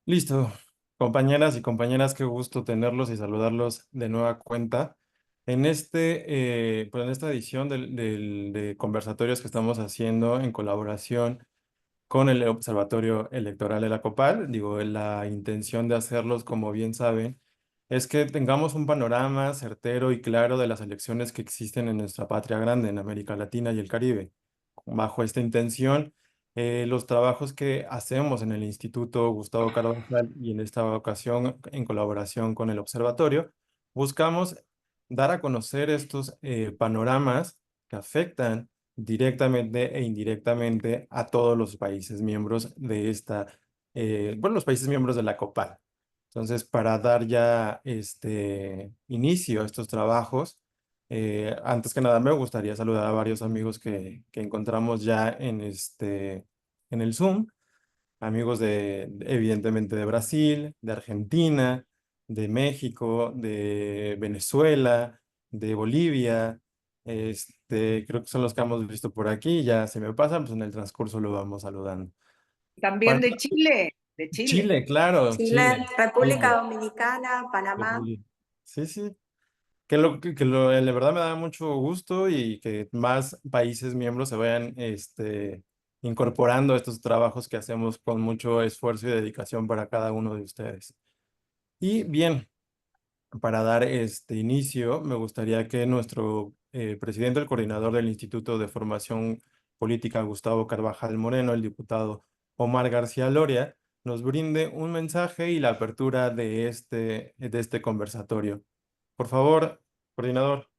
Listo, compañeras y compañeras, qué gusto tenerlos y saludarlos de nueva cuenta. En esta edición de conversatorios que estamos haciendo en colaboración con el Observatorio Electoral de la COPAL, digo, la intención de hacerlos, como bien saben, es que tengamos un panorama certero y claro de las elecciones que existen en nuestra patria grande, en América Latina y el Caribe. Bajo esta intención, los trabajos que hacemos en el Instituto Gustavo Carvajal y en esta ocasión en colaboración con el observatorio, buscamos dar a conocer estos panoramas que afectan directamente e indirectamente a todos los países miembros de los países miembros de la COPAL. Entonces, para dar ya inicio a estos trabajos, antes que nada, me gustaría saludar a varios amigos que encontramos ya en el Zoom, amigos evidentemente de Brasil, de Argentina, de México, de Venezuela, de Bolivia, creo que son los que hemos visto por aquí, ya se me pasan, pues en el transcurso lo vamos saludando. También Para de Chile, de Chile. Chile, claro, Chile, Chile. República Chile, Dominicana, Panamá. República. Sí, sí. La verdad me da mucho gusto y que más países miembros se vayan incorporando a estos trabajos que hacemos con mucho esfuerzo y dedicación para cada uno de ustedes. Y bien, para dar este inicio, me gustaría que nuestro presidente, el coordinador del Instituto de Formación Política, Gustavo Carvajal Moreno, el diputado Omar García Loria, nos brinde un mensaje y la apertura de este conversatorio. Por favor, coordinador.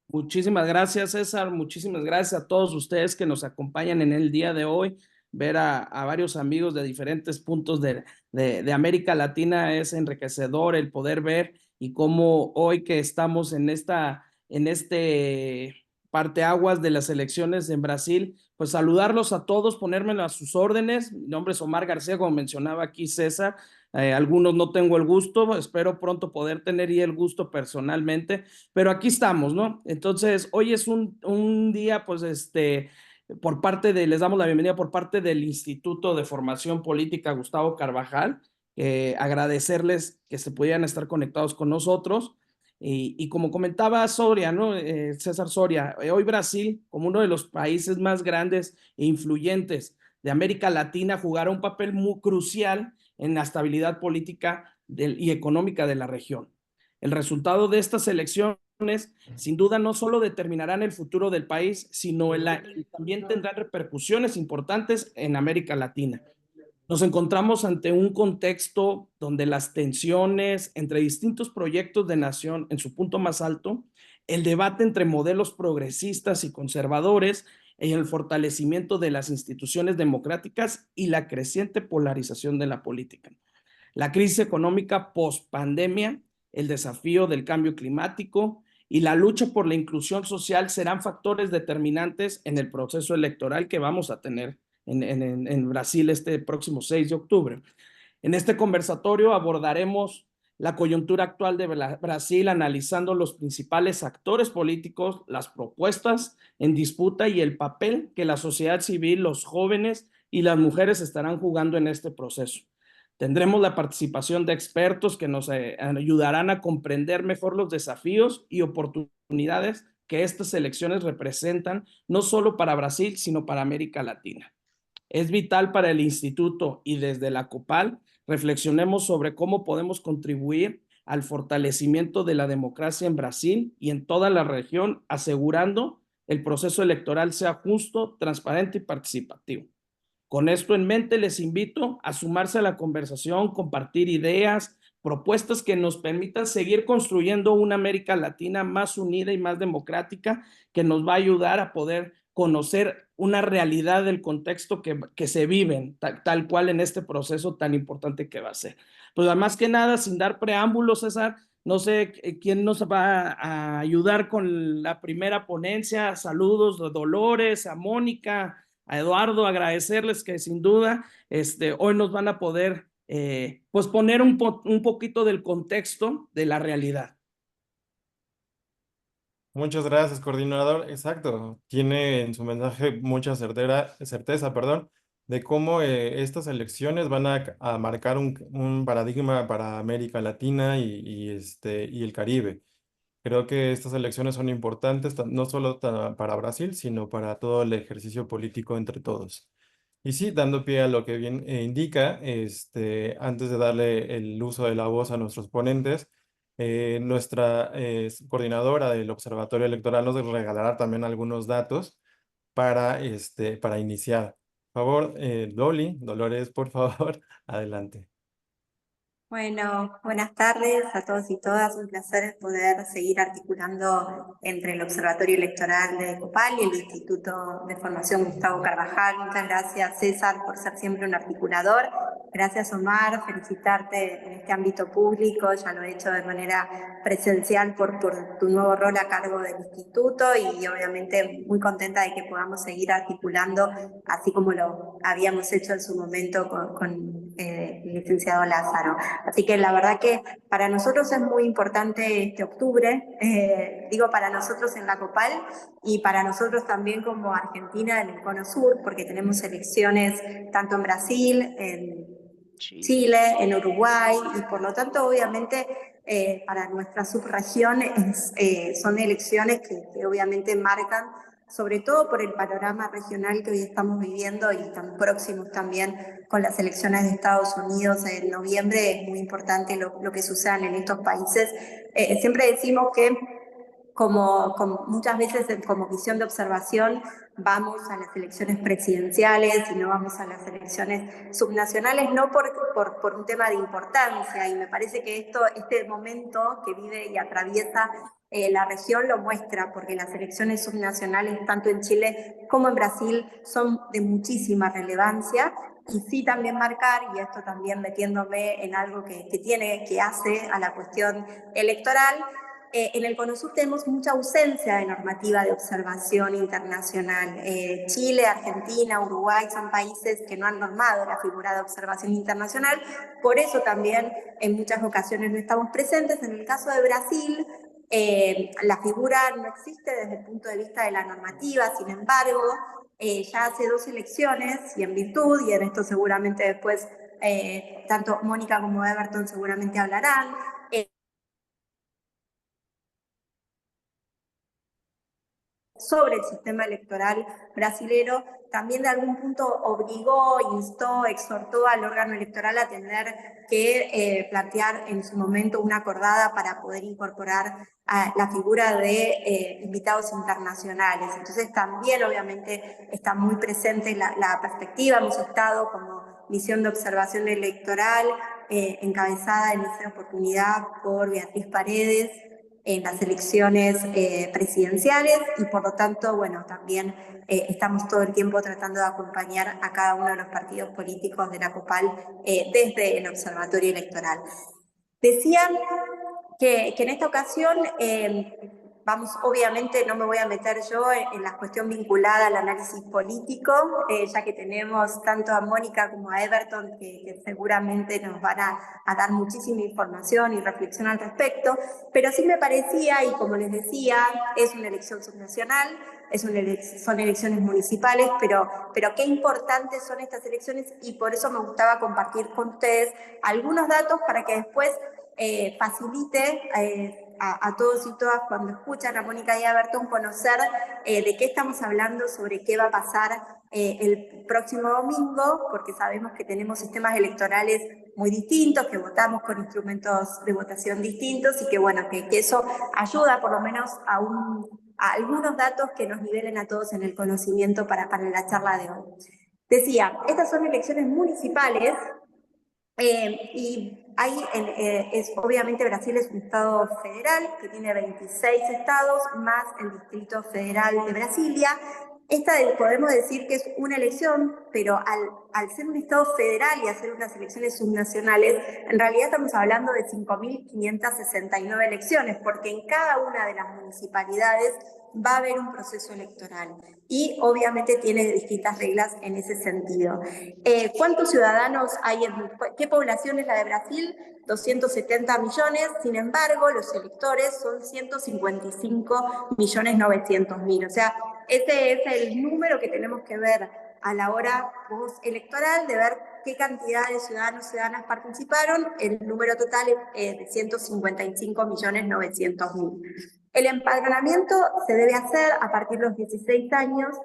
Muchísimas gracias, César. Muchísimas gracias a todos ustedes que nos acompañan en el día de hoy. Ver a varios amigos de diferentes puntos de América Latina es enriquecedor el poder ver y cómo hoy que estamos en este parteaguas de las elecciones en Brasil, pues saludarlos a todos, ponérmelo a sus órdenes. Mi nombre es Omar García, como mencionaba aquí César. Algunos no tengo el gusto, espero pronto poder tener y el gusto personalmente, pero aquí estamos, ¿no? Entonces, hoy es un día, pues, les damos la bienvenida por parte del Instituto de Formación Política Gustavo Carvajal, agradecerles que se pudieran estar conectados con nosotros. Y como comentaba Soria, ¿no? César Soria, hoy Brasil, como uno de los países más grandes e influyentes de América Latina, jugará un papel muy crucial en la estabilidad política y económica de la región. El resultado de estas elecciones, sin duda, no solo determinarán el futuro del país, sino también tendrán repercusiones importantes en América Latina. Nos encontramos ante un contexto donde las tensiones entre distintos proyectos de nación en su punto más alto, el debate entre modelos progresistas y conservadores, y el fortalecimiento de las instituciones democráticas y la creciente polarización de la política. La crisis económica post-pandemia, el desafío del cambio climático y la lucha por la inclusión social serán factores determinantes en el proceso electoral que vamos a tener en Brasil este próximo 6 de octubre. En este conversatorio abordaremos la coyuntura actual de Brasil, analizando los principales actores políticos, las propuestas en disputa y el papel que la sociedad civil, los jóvenes y las mujeres estarán jugando en este proceso. Tendremos la participación de expertos que nos ayudarán a comprender mejor los desafíos y oportunidades que estas elecciones representan, no solo para Brasil, sino para América Latina. Es vital para el instituto y desde la COPAL reflexionemos sobre cómo podemos contribuir al fortalecimiento de la democracia en Brasil y en toda la región, asegurando el proceso electoral sea justo, transparente y participativo. Con esto en mente, les invito a sumarse a la conversación, compartir ideas, propuestas que nos permitan seguir construyendo una América Latina más unida y más democrática, que nos va a ayudar a poder conocer una realidad del contexto que se vive tal cual en este proceso tan importante que va a ser. Pues además que nada, sin dar preámbulos, César, no sé quién nos va a ayudar con la primera ponencia. Saludos a Dolores, a Mónica, a Eduardo, agradecerles que sin duda hoy nos van a poder pues poner un poquito del contexto de la realidad. Muchas gracias, coordinador. Exacto. Tiene en su mensaje mucha certeza, perdón. de cómo estas elecciones van a marcar un paradigma para América Latina y el Caribe. Creo que estas elecciones son importantes no solo para Brasil, sino para todo el ejercicio político entre todos. Y sí, dando pie a lo que bien indica, antes de darle el uso de la voz a nuestros ponentes, nuestra coordinadora del Observatorio Electoral nos regalará también algunos datos para iniciar. Por favor, Dolores, por favor, adelante. Bueno, buenas tardes a todos y todas. Un placer poder seguir articulando entre el Observatorio Electoral de Copal y el Instituto de Formación Gustavo Carvajal. Muchas gracias, César, por ser siempre un articulador. Gracias, Omar, felicitarte en este ámbito público. Ya lo he hecho de manera presencial por tu nuevo rol a cargo del instituto y obviamente muy contenta de que podamos seguir articulando, así como lo habíamos hecho en su momento con el licenciado Lázaro. Así que la verdad que para nosotros es muy importante este octubre, digo para nosotros en la Copal y para nosotros también como Argentina en el Cono Sur, porque tenemos elecciones tanto en Brasil, en Chile, en Uruguay, y por lo tanto obviamente para nuestra subregión son elecciones que obviamente marcan, sobre todo por el panorama regional que hoy estamos viviendo y tan próximos también con las elecciones de Estados Unidos en noviembre. Es muy importante lo que suceda en estos países. Siempre decimos que como muchas veces como misión de observación vamos a las elecciones presidenciales y no vamos a las elecciones subnacionales, no por un tema de importancia, y me parece que este momento que vive y atraviesa la región lo muestra, porque las elecciones subnacionales, tanto en Chile como en Brasil, son de muchísima relevancia. Y sí también marcar, y esto también metiéndome en algo que hace a la cuestión electoral, en el Cono Sur tenemos mucha ausencia de normativa de observación internacional. Chile, Argentina, Uruguay son países que no han normado la figura de observación internacional, por eso también en muchas ocasiones no estamos presentes. En el caso de Brasil, la figura no existe desde el punto de vista de la normativa, sin embargo, ya hace 2 elecciones y en virtud, y en esto seguramente después tanto Mónica como Everton seguramente hablarán, sobre el sistema electoral brasilero, también de algún punto obligó, instó, exhortó al órgano electoral a tener que plantear en su momento una acordada para poder incorporar a la figura de invitados internacionales. Entonces también obviamente está muy presente la perspectiva. Hemos estado como misión de observación electoral encabezada en esa oportunidad por Beatriz Paredes en las elecciones presidenciales, y por lo tanto, bueno, también estamos todo el tiempo tratando de acompañar a cada uno de los partidos políticos de la Copal desde el Observatorio Electoral. Decían que en esta ocasión vamos, obviamente no me voy a meter yo en la cuestión vinculada al análisis político, ya que tenemos tanto a Mónica como a Everton que seguramente nos van a dar muchísima información y reflexión al respecto, pero sí me parecía, y como les decía, es una elección subnacional, son elecciones municipales, pero qué importantes son estas elecciones, y por eso me gustaba compartir con ustedes algunos datos para que después facilite a todos y todas cuando escuchan a Mónica y a Everton conocer de qué estamos hablando, sobre qué va a pasar el próximo domingo, porque sabemos que tenemos sistemas electorales muy distintos, que votamos con instrumentos de votación distintos, y que bueno, que eso ayuda por lo menos a algunos datos que nos nivelen a todos en el conocimiento para la charla de hoy. Decía, estas son elecciones municipales, y obviamente Brasil es un estado federal que tiene 26 estados más el Distrito Federal de Brasilia. Esta podemos decir que es una elección, pero al ser un estado federal y hacer unas elecciones subnacionales, en realidad estamos hablando de 5.569 elecciones, porque en cada una de las municipalidades va a haber un proceso electoral y obviamente tiene distintas reglas en ese sentido. ¿Cuántos ciudadanos hay qué población es la de Brasil? 270 millones, sin embargo, los electores son 155.900.000, o sea, ese es el número que tenemos que ver a la hora postelectoral de ver qué cantidad de ciudadanos y ciudadanas participaron. El número total es de 155.900.000. El empadronamiento se debe hacer a partir de los 16 años.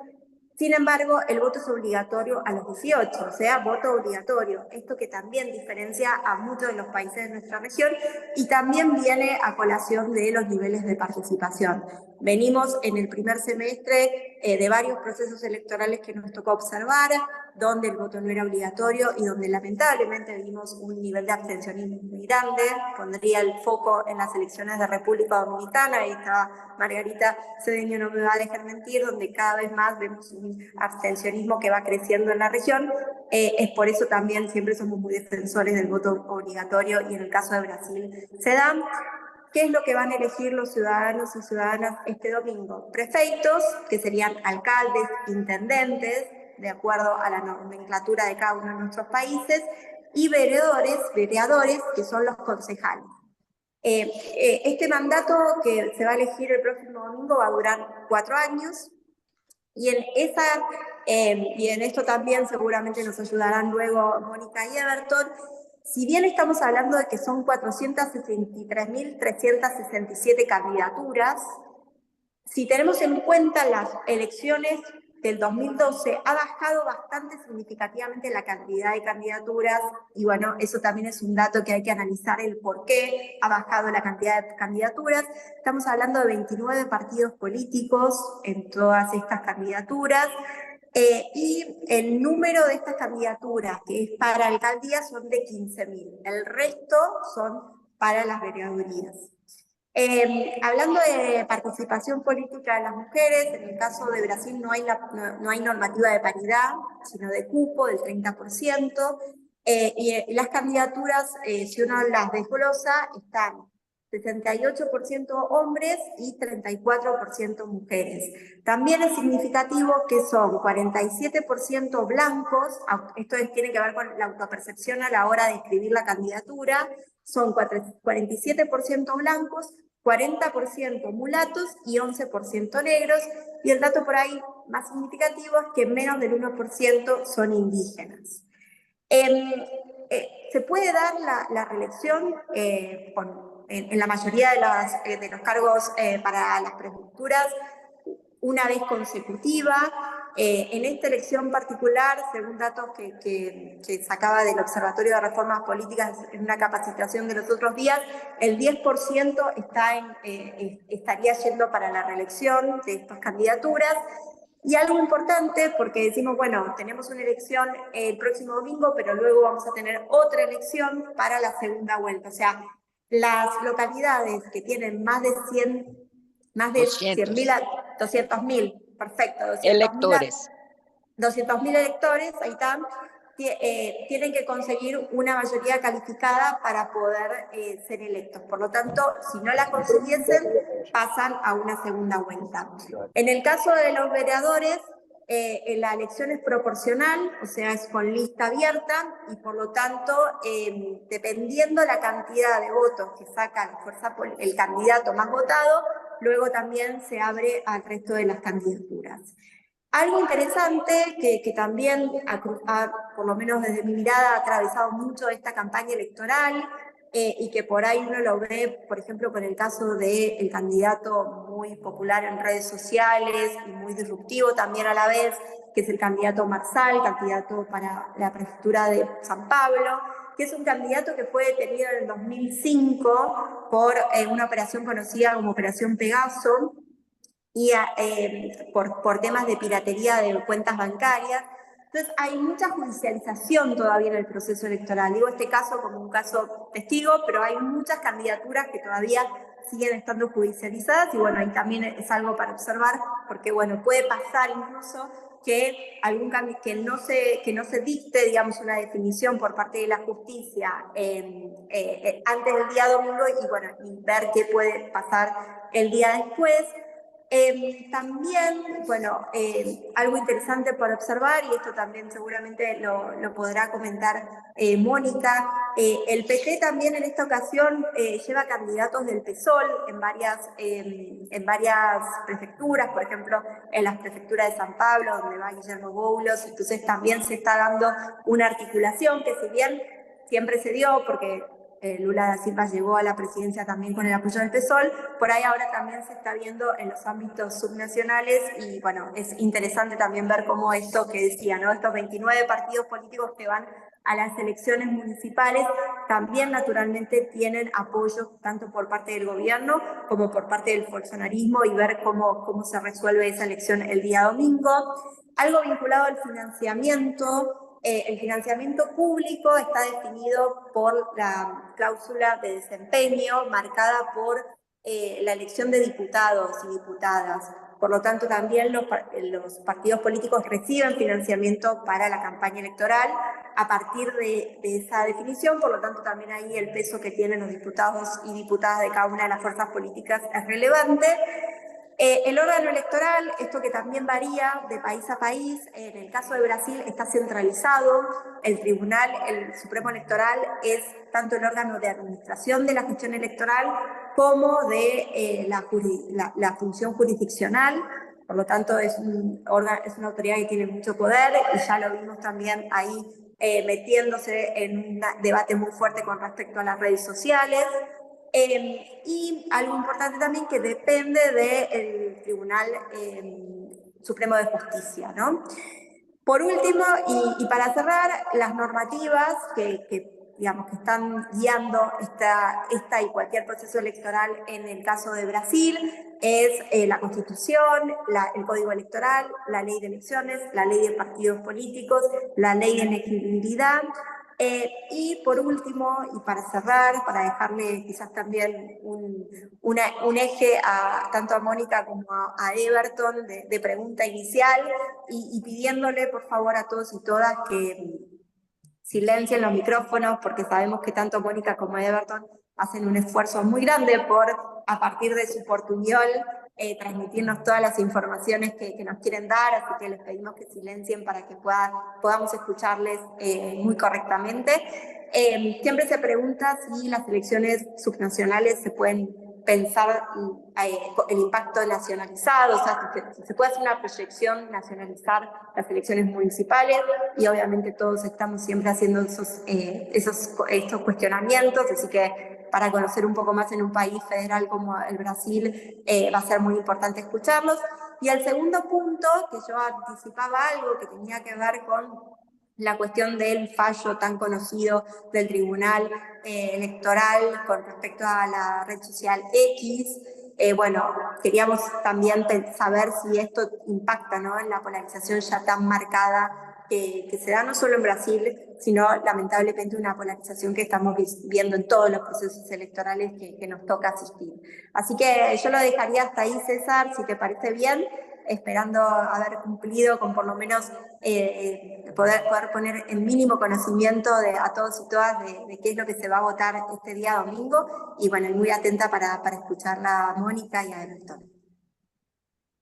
Sin embargo, el voto es obligatorio a los 18, o sea, voto obligatorio. Esto que también diferencia a muchos de los países de nuestra región y también viene a colación de los niveles de participación. Venimos en el primer semestre de varios procesos electorales que nos tocó observar, donde el voto no era obligatorio y donde lamentablemente vimos un nivel de abstencionismo muy grande. Pondría el foco en las elecciones de República Dominicana, ahí estaba Margarita Cedeño, no me va a dejar mentir, donde cada vez más vemos un abstencionismo que va creciendo en la región. Es por eso también siempre somos muy defensores del voto obligatorio y en el caso de Brasil se da. ¿Qué es lo que van a elegir los ciudadanos y ciudadanas este domingo? Prefeitos, que serían alcaldes, intendentes, de acuerdo a la nomenclatura de cada uno de nuestros países, y vereadores, que son los concejales. Este mandato que se va a elegir el próximo domingo va a durar 4 años, y en esto también seguramente nos ayudarán luego Mónica y Everton. Si bien estamos hablando de que son 463.367 candidaturas, si tenemos en cuenta las elecciones del 2012, ha bajado bastante significativamente la cantidad de candidaturas, y bueno, eso también es un dato que hay que analizar el por qué ha bajado la cantidad de candidaturas. Estamos hablando de 29 partidos políticos en todas estas candidaturas, y el número de estas candidaturas que es para alcaldía son de 15.000, el resto son para las veredurías. Hablando de participación política de las mujeres, en el caso de Brasil no hay normativa de paridad, sino de cupo del 30%, y las candidaturas, si uno las desglosa, están 68% hombres y 34% mujeres. También es significativo que son 47% blancos, esto tiene que ver con la autopercepción a la hora de escribir la candidatura, son 47% blancos, 40% mulatos y 11% negros, y el dato por ahí más significativo es que menos del 1% son indígenas. Se puede dar la reelección en la mayoría de los cargos para las prefecturas una vez consecutiva. En esta elección particular, según datos que sacaba del Observatorio de Reformas Políticas en una capacitación de los otros días, el 10% estaría yendo para la reelección de estas candidaturas. Y algo importante, porque decimos, bueno, tenemos una elección el próximo domingo, pero luego vamos a tener otra elección para la segunda vuelta. O sea, las localidades que tienen más de 200.000, perfecto, 200.000 electores. 200.000 electores, ahí están, tienen que conseguir una mayoría calificada para poder ser electos. Por lo tanto, si no la consiguiesen, pasan a una segunda vuelta. En el caso de los vereadores, la elección es proporcional, o sea, es con lista abierta, y por lo tanto, dependiendo la cantidad de votos que saca el candidato más votado, luego también se abre al resto de las candidaturas. Algo interesante que también, por lo menos desde mi mirada, ha atravesado mucho esta campaña electoral, y que por ahí uno lo ve, por ejemplo, con el caso del candidato muy popular en redes sociales y muy disruptivo también a la vez, que es el candidato Marsal, candidato para la prefectura de San Pablo, que es un candidato que fue detenido en el 2005 por una operación conocida como Operación Pegaso, y por temas de piratería de cuentas bancarias. Entonces hay mucha judicialización todavía en el proceso electoral. Digo este caso como un caso testigo, pero hay muchas candidaturas que todavía siguen estando judicializadas, y bueno, ahí también es algo para observar, porque bueno, puede pasar incluso que que no se dicte, digamos, una definición por parte de la justicia antes del día domingo, y bueno, y ver qué puede pasar el día después. También, bueno, algo interesante para observar, y esto también seguramente lo podrá comentar Mónica, El PT también en esta ocasión lleva candidatos del PSOL en varias prefecturas, por ejemplo, en la prefectura de San Pablo, donde va Guillermo Boulos, entonces también se está dando una articulación que si bien siempre se dio, porque Lula da Silva llegó a la presidencia también con el apoyo del PSOL, por ahí ahora también se está viendo en los ámbitos subnacionales y bueno, es interesante también ver cómo esto que decía, ¿no? Estos 29 partidos políticos que van a las elecciones municipales también naturalmente tienen apoyo tanto por parte del gobierno como por parte del bolsonarismo y ver cómo se resuelve esa elección el día domingo. Algo vinculado al financiamiento. El financiamiento público está definido por la cláusula de desempeño marcada por la elección de diputados y diputadas. Por lo tanto, también los partidos políticos reciben financiamiento para la campaña electoral a partir de esa definición. Por lo tanto, también ahí el peso que tienen los diputados y diputadas de cada una de las fuerzas políticas es relevante. El órgano electoral, esto que también varía de país a país, en el caso de Brasil está centralizado, el Tribunal, el Supremo Electoral es tanto el órgano de administración de la gestión electoral como de la función jurisdiccional, por lo tanto es una autoridad que tiene mucho poder y ya lo vimos también ahí metiéndose en un debate muy fuerte con respecto a las redes sociales. Y algo importante también que depende del Tribunal Supremo de Justicia, ¿no? Por último, y para cerrar, las normativas digamos, que están guiando esta y cualquier proceso electoral en el caso de Brasil es la Constitución, el Código Electoral, la Ley de Elecciones, la Ley de Partidos Políticos, la Ley de Elegibilidad. Y por último, y para cerrar, para dejarle quizás también un eje tanto a Mónica como a Everton de pregunta inicial y pidiéndole por favor a todos y todas que silencien los micrófonos porque sabemos que tanto Mónica como Everton hacen un esfuerzo muy grande por, a partir de su portuñol, transmitirnos todas las informaciones que nos quieren dar, así que les pedimos que silencien para que podamos escucharles muy correctamente. Siempre se pregunta si las elecciones subnacionales se pueden pensar el impacto nacionalizado, o sea, si se puede hacer una proyección nacionalizar las elecciones municipales y obviamente todos estamos siempre haciendo estos cuestionamientos, así que para conocer un poco más en un país federal como el Brasil, va a ser muy importante escucharlos. Y el segundo punto, que yo anticipaba algo que tenía que ver con la cuestión del fallo tan conocido del Tribunal Electoral con respecto a la red social X. Bueno, queríamos también saber si esto impacta, ¿no?, en la polarización ya tan marcada que se da no solo en Brasil, sino lamentablemente una polarización que estamos viendo en todos los procesos electorales que nos toca asistir. Así que yo lo dejaría hasta ahí, César, si te parece bien, esperando haber cumplido con por lo menos poder poner en mínimo conocimiento a todos y todas de qué es lo que se va a votar este día domingo, y bueno, muy atenta para escucharla a Mónica y a Everton.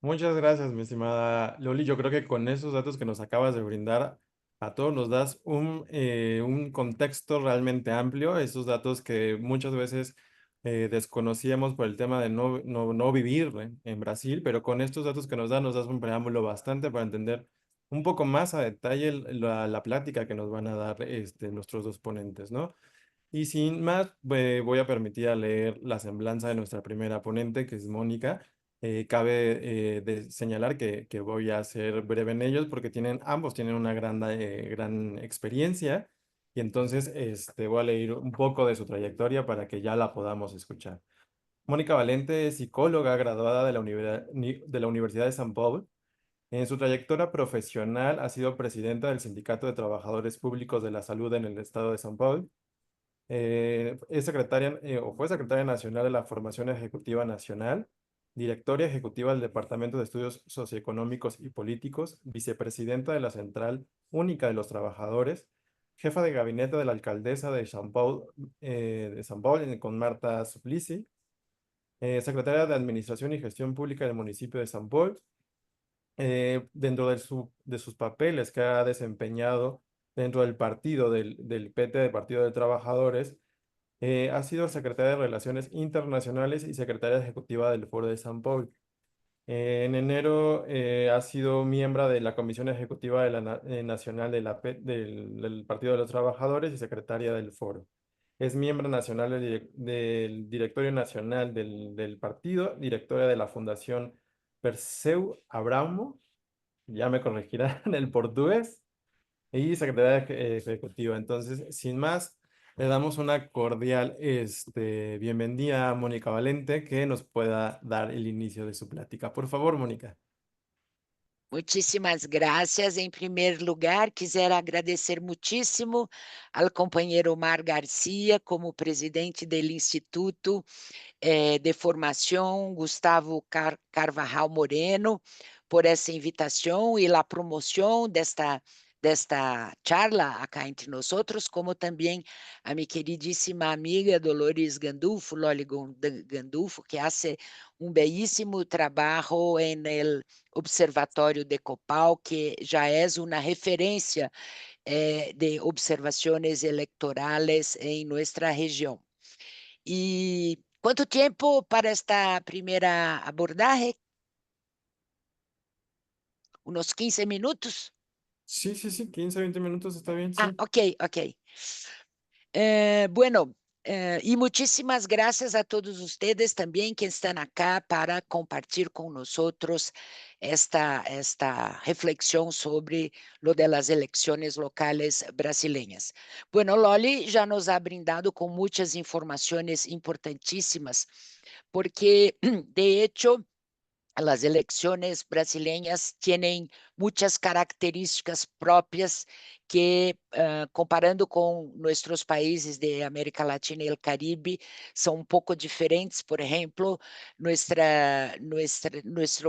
Muchas gracias, mi estimada Loli. Yo creo que con esos datos que nos acabas de brindar, a todos nos das un contexto realmente amplio, esos datos que muchas veces desconocíamos por el tema de no vivir en Brasil, pero con estos datos que nos das un preámbulo bastante para entender un poco más a detalle la plática que nos van a dar nuestros dos ponentes, ¿no? Y sin más, voy a permitir a leer la semblanza de nuestra primera ponente, que es Mónica. Cabe señalar que voy a ser breve en ellos porque ambos tienen una gran experiencia y entonces voy a leer un poco de su trayectoria para que ya la podamos escuchar. Mónica Valente es psicóloga graduada de la Universidad de San Paulo. En su trayectoria profesional ha sido presidenta del Sindicato de Trabajadores Públicos de la Salud en el estado de San Paulo. Es secretaria o fue secretaria nacional de la Formación Ejecutiva Nacional, directora ejecutiva del Departamento de Estudios Socioeconómicos y Políticos, vicepresidenta de la Central Única de los Trabajadores, jefa de gabinete de la alcaldesa de São Paulo, con Marta Suplicy, secretaria de Administración y Gestión Pública del municipio de São Paulo. Dentro de sus papeles que ha desempeñado dentro del partido, del PT, del Partido de Trabajadores. Ha sido secretaria de Relaciones Internacionales y secretaria ejecutiva del Foro de San Paul. En enero ha sido miembro de la Comisión Ejecutiva de Nacional de del Partido de los Trabajadores y secretaria del Foro. Es miembro nacional del Directorio Nacional del partido, directora de la Fundación Perseu Abramo, ya me corregirán en el portugués, y secretaria ejecutiva. Entonces, sin más, le damos una cordial bienvenida a Mónica Valente, que nos pueda dar el inicio de su plática. Por favor, Mónica. Muitíssimas graças. Em primeiro lugar, quisera agradecer muitíssimo ao companheiro Omar Garcia, como presidente do Instituto de Formação Gustavo Carvajal Moreno, por essa invitação e a promoção desta charla acá entre nós outros, como também a minha queridíssima amiga Dolores Gandulfo, Loli Gandulfo, que hace um belíssimo trabalho no Observatório de Copal, que já é uma referência de observações eleitorais em nossa região. E quanto tempo para esta primeira abordagem? Unos 15 minutos? Sí, sí, sí, 15, 20 minutos está bien, Ah, sí. ok. Bueno, e muitíssimas graças a todos ustedes também que estão acá para compartilhar com nós esta reflexão sobre lo de las eleições locais brasileiras. Bueno, Loli já nos ha brindado com muitas informações importantíssimas, porque, de hecho, las elecciones brasileñas tienen muchas características propias que, comparando con nuestros países de América Latina y el Caribe, son un poco diferentes. Por ejemplo, nuestro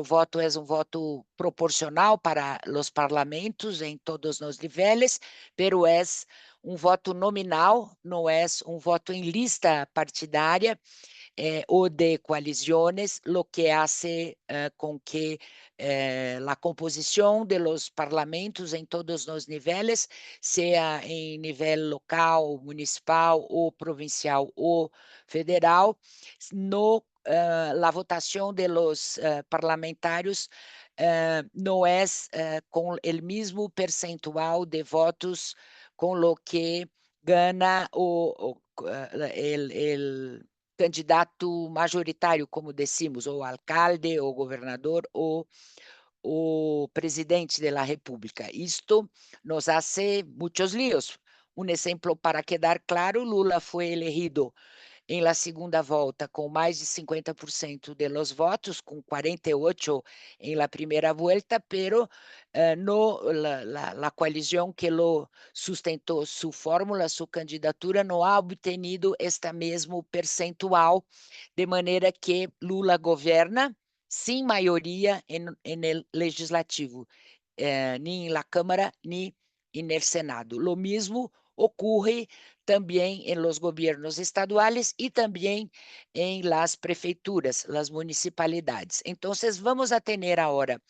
voto es un voto proporcional para los parlamentos en todos los niveles, pero es un voto nominal, no es un voto en lista partidaria, o de coaliciones, lo que hace con que la composición de los parlamentos en todos los niveles, sea en nivel local, municipal o provincial o federal, la votación de los parlamentarios no es con el mismo percentual de votos con lo que gana el candidato majoritário, como decimos, ou alcalde, ou governador, ou o presidente da República. Isto nos hace muitos líos. Um exemplo para quedar claro: Lula foi elegido em la segunda volta com mais de 50% de los votos, com 48 em la primeira volta, pero la coalición que lo sustentou su fórmula, su candidatura, não ha obtenido este mesmo percentual, de maneira que Lula governa sem maioria en el legislativo, ni na Câmara, ni no Senado. Lo mismo ocorre também em los gobiernos estaduales e também em las prefeituras, las municipalidades. Entonces, vamos a tener ahora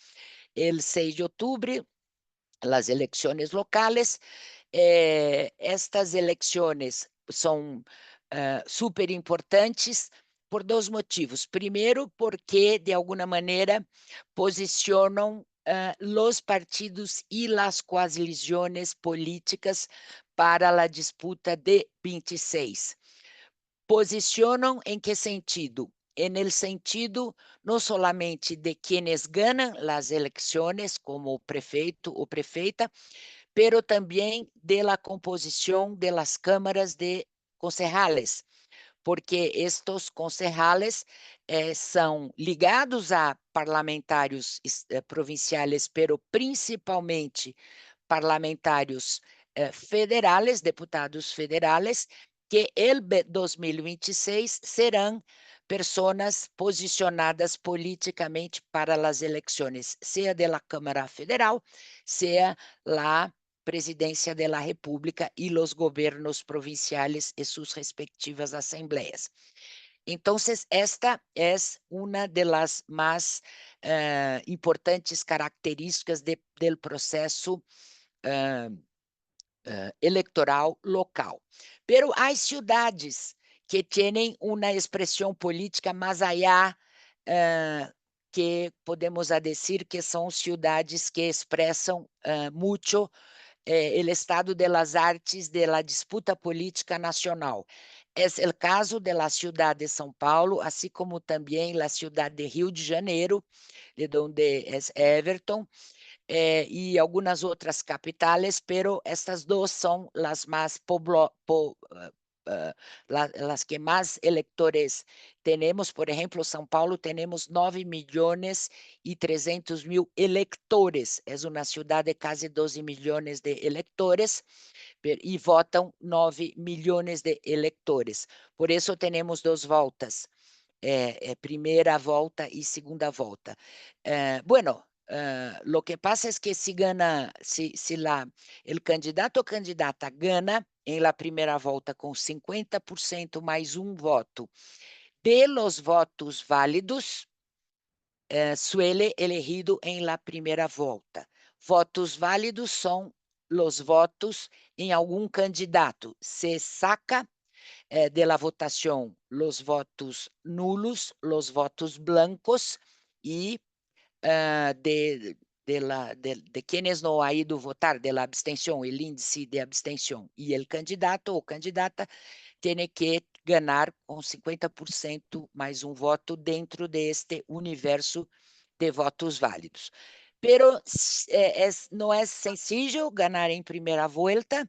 el 6 de octubre las elecciones locales. Estas eleições são super importantes por dois motivos. Primeiro, porque, de alguma maneira, posicionam los partidos e las coaliciones políticas para a disputa de 26. Posicionam em que sentido? En el sentido no solamente de quienes ganan las elecciones como prefeito o prefeita, pero também de la composición de las cámaras de concejales, porque estos concejales são ligados a parlamentários provinciales, pero principalmente parlamentários federales, deputados federales, que el 2026 serão pessoas posicionadas politicamente para as eleições, seja da Câmara Federal, seja a presidência da República e os governos provinciais e suas respectivas assembleias. Então, esta é uma das mais importantes características do processo eleitoral local. Pero há cidades que têm uma expressão política mais allá, que podemos dizer que são cidades que expressam muito el estado de las artes de la disputa política nacional. Es el caso de la ciudad de São Paulo, así como también la ciudad de Rio de Janeiro, de donde es Everton, y algunas otras capitales, pero estas dos son las más las que más electores tenemos. Por ejemplo, São Paulo tenemos 9.300.000 electores. Es una ciudad de casi 12 millones de electores y votan 9 millones de electores. Por eso tenemos dos voltas, primera volta y segunda volta. Bueno, lo que pasa es que si gana, si el candidato o candidata gana em la primeira volta com 50% mais um voto de los votos válidos, suele elegido em la primeira volta. Votos válidos são los votos em algum candidato. Se saca de la votación los votos nulos, los votos blancos y de quienes no ha ido votar, de la abstención, el índice de abstención. Y el candidato o candidata tiene que ganar com 50% mais um voto dentro deste universo de votos válidos. Pero não é sencillo ganhar em primeira volta,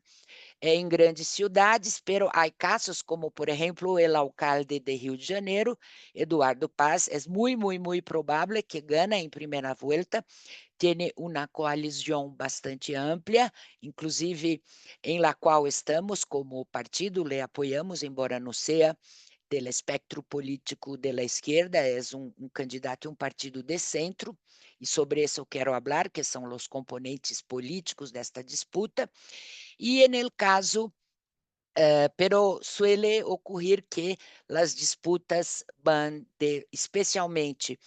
em grandes cidades, pero há casos como, por exemplo, o alcalde de Rio de Janeiro, Eduardo Paz, é muito provável que ganhe em primeira volta, tem uma coalizão bastante ampla, inclusive em la qual estamos como partido, le apoiamos, embora não seja do espectro político da esquerda, é um candidato e um partido de centro, e sobre isso eu quero falar, que são os componentes políticos desta disputa. Y en el caso, pero suele ocurrir que las disputas van especialmente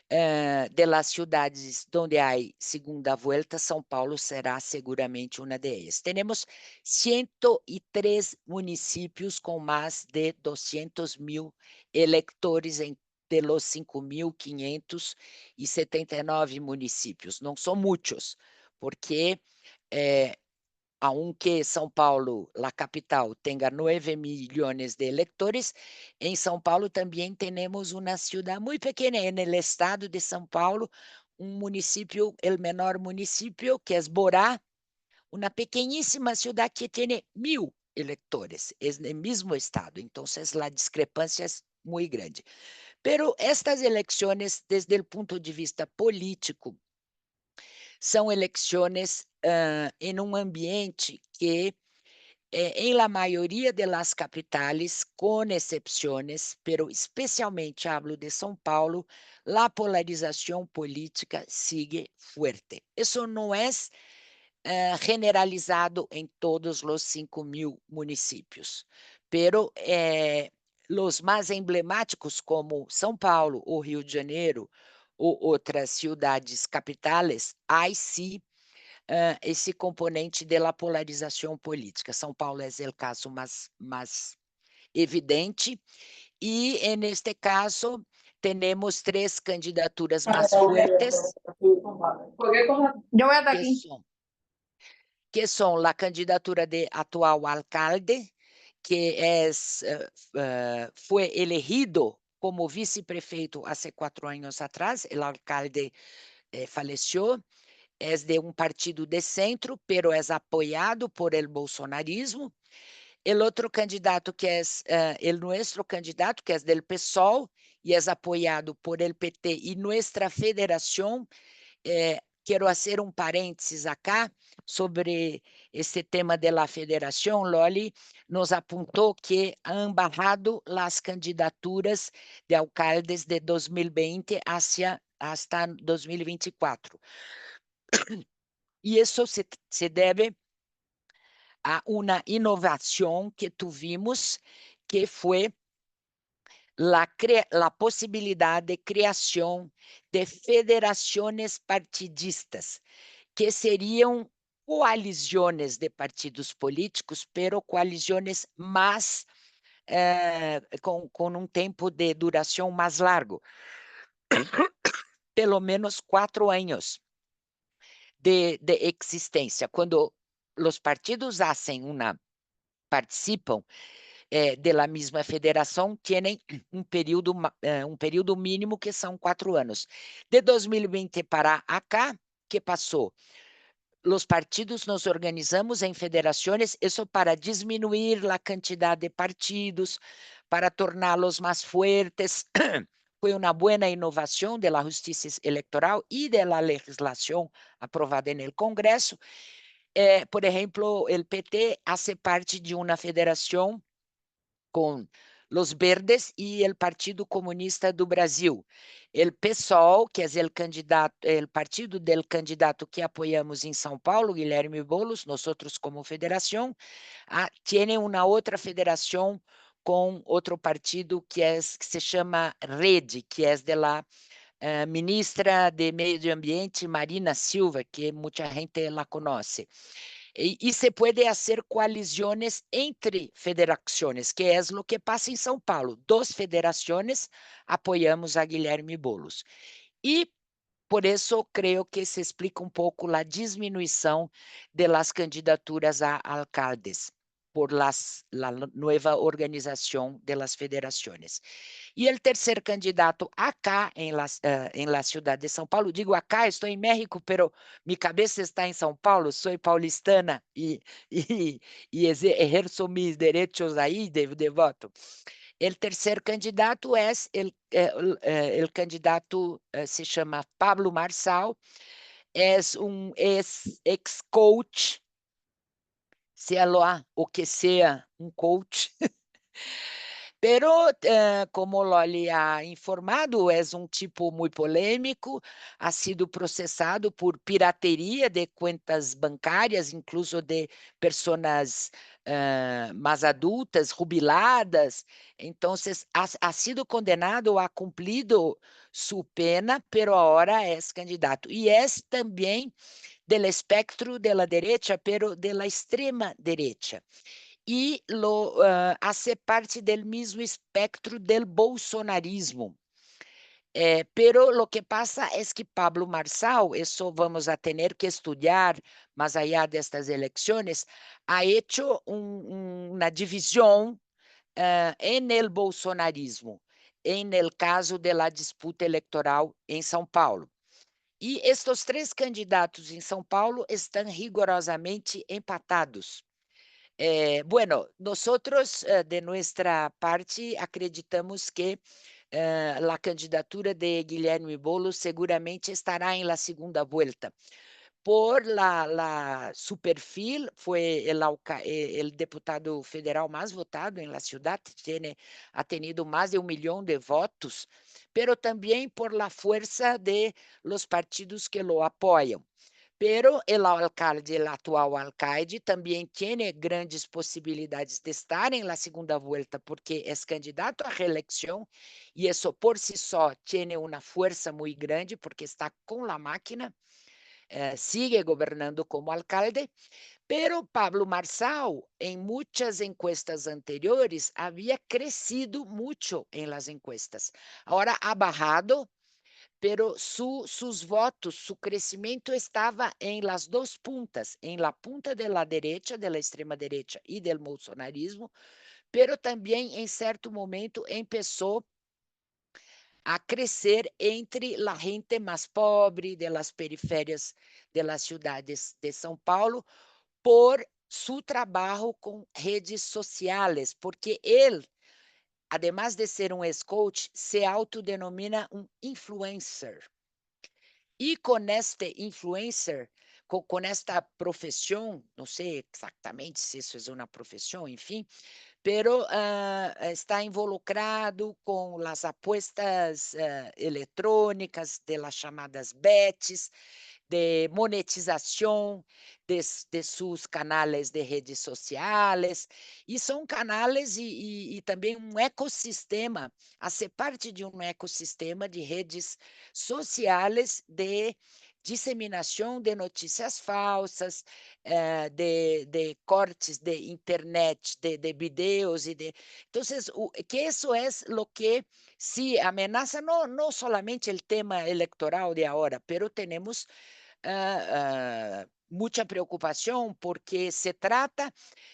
de las ciudades donde hay segunda vuelta, São Paulo será seguramente una de ellas. Tenemos 103 municipios con más de 200.000 electores de los 5.579 municipios. Não são muitos, porque aunque São Paulo, la capital, tenga 9 millones de electores, en São Paulo también tenemos una ciudad muy pequeña en el estado de São Paulo, un municipio, el menor municipio, que es Borá, una pequeñísima ciudad que tiene 1.000 electores, es el mismo estado, entonces la discrepancia es muy grande. Pero estas elecciones, desde el punto de vista político, são eleições em um ambiente que, em la maioria de las capitales, com exceções, pero especialmente hablo de São Paulo, a polarização política sigue fuerte. Isso não é generalizado em todos os 5.000 municípios, pero os mais emblemáticos, como São Paulo ou Rio de Janeiro, ou outras cidades capitales, há sim esse componente da polarização política. São Paulo é o caso mais evidente, e neste caso temos 3 candidaturas mais fuertes, que são a candidatura de atual alcalde, que foi elegido como vice-prefeito há 4 anos atrás. O alcalde faleceu, é de um partido de centro, pero é apoiado por el bolsonarismo. O outro candidato, que é o nosso candidato, que é del PSOL, e é apoiado por el PT e nossa federação. Quero fazer um parênteses acá sobre esse tema da federação. Loli nos apontou que han bajado as candidaturas de alcaldes de 2020 hasta 2024. E isso se deve a uma inovação que tivemos, que foi a possibilidade de criação de federações partidistas, que seriam coaliciones de partidos políticos, pero coaliciones más com um tempo de duração mais largo, pelo menos 4 anos de existência. Quando os partidos hacen participam de la misma federação, têm um período mínimo que são 4 anos. De 2020 para acá, que passou? Los partidos nos organizamos em federações, isso para diminuir a quantidade de partidos, para torná-los mais fuertes. Foi uma boa inovação da justiça eleitoral e da legislação aprovada no Congresso. Por exemplo, o PT hace parte de uma federação com os Verdes e o Partido Comunista do Brasil. O PSOL, que é o partido do candidato que apoiamos em São Paulo, Guilherme Boulos, nós como federação, tem uma outra federação com outro partido que se chama Rede, que é da ministra de Meio Ambiente, Marina Silva, que muita gente la conhece. E se pode fazer coalições entre federações, que é o que passa em São Paulo. 2 federações apoiamos a Guilherme Boulos. E por isso creio que se explica um pouco a diminuição de las candidaturas a alcaldes por la nova organização de las federações. E o terceiro candidato acá em la cidade de São Paulo, digo acá, estou em México, pero mi cabeça está em São Paulo, sou paulistana e exerço mis direitos aí de voto. O terceiro candidato é o candidato se chama Pablo Marçal, é um ex-coach, sea o que seja um coach, pero como Loli ha informado, é um tipo muito polêmico, ha sido processado por pirateria de contas bancárias, incluso de pessoas mais adultas, jubiladas. Então, ha sido condenado, ha cumprido sua pena, pero agora é candidato. E é também do espectro da direita, pero da extrema direita. E hace parte do mesmo espectro do bolsonarismo. Pero lo que pasa es que Pablo Marçal, eso vamos a tener que estudiar más allá de estas elecciones, ha hecho una división en el bolsonarismo, en el caso de la disputa electoral em São Paulo. E estes 3 candidatos em São Paulo estão rigorosamente empatados. Bueno, nosotros de nuestra parte acreditamos que a candidatura de Guilherme Boulos seguramente estará em la segunda vuelta. Por su perfil, foi el deputado federal mais votado em la ciudad, ha tenido mais de 1 milhão de votos, pero também por la fuerza de los partidos que lo apoiam. Pero el atual alcalde também tem grandes possibilidades de estar em la segunda vuelta, porque é candidato à reeleição e isso por si só tem uma força muito grande, porque está com a máquina, sigue governando como alcalde. Pero Pablo Marçal, em muitas encuestas anteriores, havia crescido muito em las encuestas. Agora ha bajado, pero sus votos, su crescimento estava em las 2 puntas, em la punta de la derecha, de la extrema derecha e del bolsonarismo, pero também em certo momento começou a crescer entre la gente mais pobre de las periferias de las ciudades de São Paulo por su trabalho com redes sociais, porque ele, además de ser um ex-coach, se autodenomina um influencer. E com este influencer, com esta profissão, não sei exatamente se isso é uma profissão, enfim, pero está involucrado com as apuestas eletrônicas, de las chamadas bets, de monetização de seus canais de redes sociais, e são canais e também um ecossistema, a ser parte de um ecossistema de redes sociais de disseminação de notícias falsas, de cortes de internet, de videos y de... Entonces, que eso es lo que sí amenaza no solamente el tema electoral de ahora, pero tenemos mucha preocupación porque se trata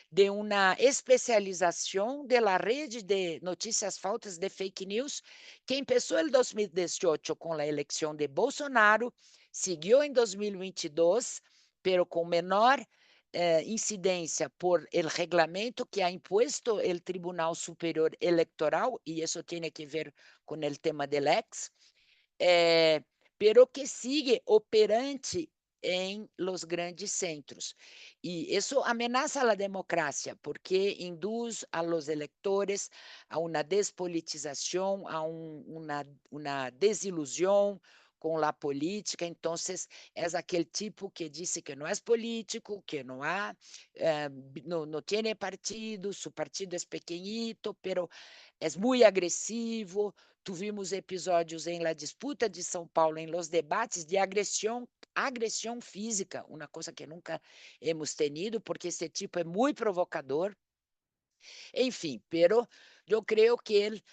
de una especialización de la red de noticias falsas de fake news que empezó en 2018 con la elección de Bolsonaro, siguió en 2022, pero con menor incidencia por el reglamento que ha impuesto el Tribunal Superior Electoral, y eso tiene que ver con el tema del ex, pero que sigue operante em los grandes centros. E isso ameaça a democracia, porque induz a los eleitores a uma despolitização, a uma desilusão com a política. Então, é aquele tipo que disse que não é político, que não há, não tem partido, seu partido é pequenito, pero é muito agressivo. Tuvimos episódios em la disputa de São Paulo, em los debates de agressão física, uma coisa que nunca hemos tenido, porque esse tipo é muito provocador. Enfim, pero eu creio que ele,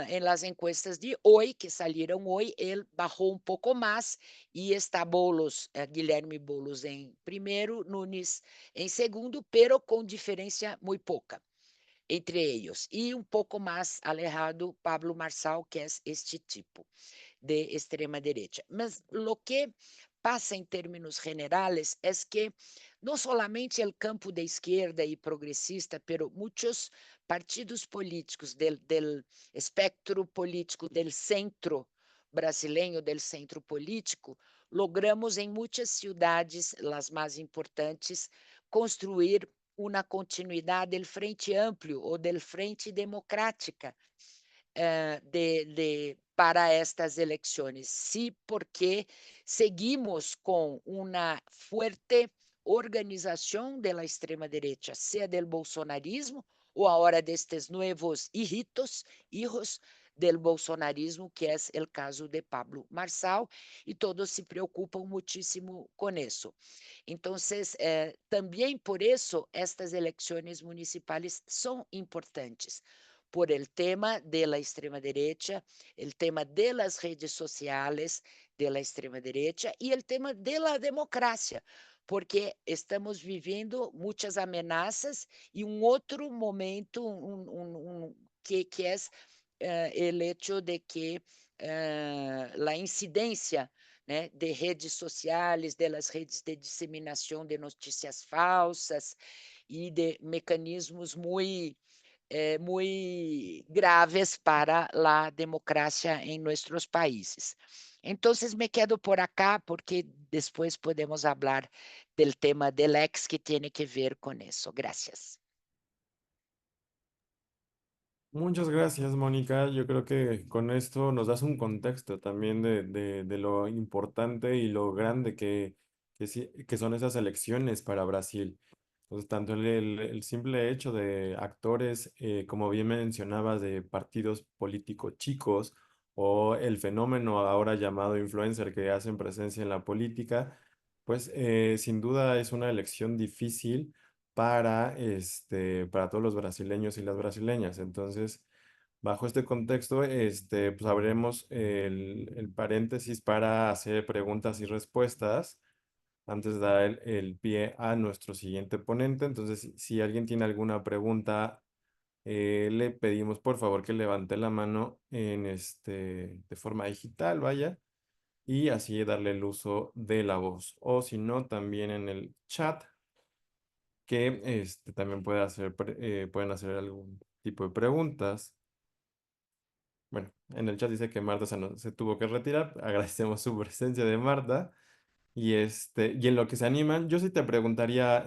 em las encuestas de hoje, que saíram hoje, ele bajou um pouco mais e está Guilherme Boulos em primeiro, Nunes em segundo, pero com diferença muito pouca entre eles. E um pouco mais alejado Pablo Marçal, que é este tipo de extrema derecha. Mas o que passa em termos generales é que não solamente o campo de esquerda e progressista, pero muitos partidos políticos del espectro político del centro brasileiro, del centro político, logramos em muitas cidades, as mais importantes, construir uma continuidade do Frente Amplio ou del Frente Democrática para estas eleições. Sim, porque seguimos com uma forte organização da extrema-direita, seja do bolsonarismo ou agora destes novos hijos do bolsonarismo, que é o caso de Pablo Marçal, e todos se preocupam muitíssimo com isso. Então, também por isso, estas eleições municipais são importantes, por el tema de la extrema derecha, el tema de las redes sociales de la extrema derecha y el tema de la democracia, porque estamos viviendo muchas amenazas y un otro momento que es el hecho de que la incidencia, né, de redes sociales, de las redes de disseminação de notícias falsas e de mecanismos muito graves para a democracia em nossos países. Então, me quedo por acá porque depois podemos falar do tema del ex que tem que ver com isso. Gracias. Muchas gracias, Mónica. Yo creo que con esto nos das un contexto también de lo importante y lo grande que son esas elecciones para Brasil. Entonces, tanto el simple hecho de actores, como bien mencionabas, de partidos políticos chicos, o el fenómeno ahora llamado influencer que hacen presencia en la política, pues sin duda es una elección difícil para todos los brasileños y las brasileñas. Entonces, bajo este contexto, pues abriremos el paréntesis para hacer preguntas y respuestas antes de dar el pie a nuestro siguiente ponente. Entonces, si alguien tiene alguna pregunta, le pedimos por favor que levante la mano de forma digital, vaya, y así darle el uso de la voz. O si no, también en el chat que también pueden hacer algún tipo de preguntas. Bueno, en el chat dice que Marta se tuvo que retirar. Agradecemos su presencia de Marta. Y en lo que se animan, yo sí te preguntaría,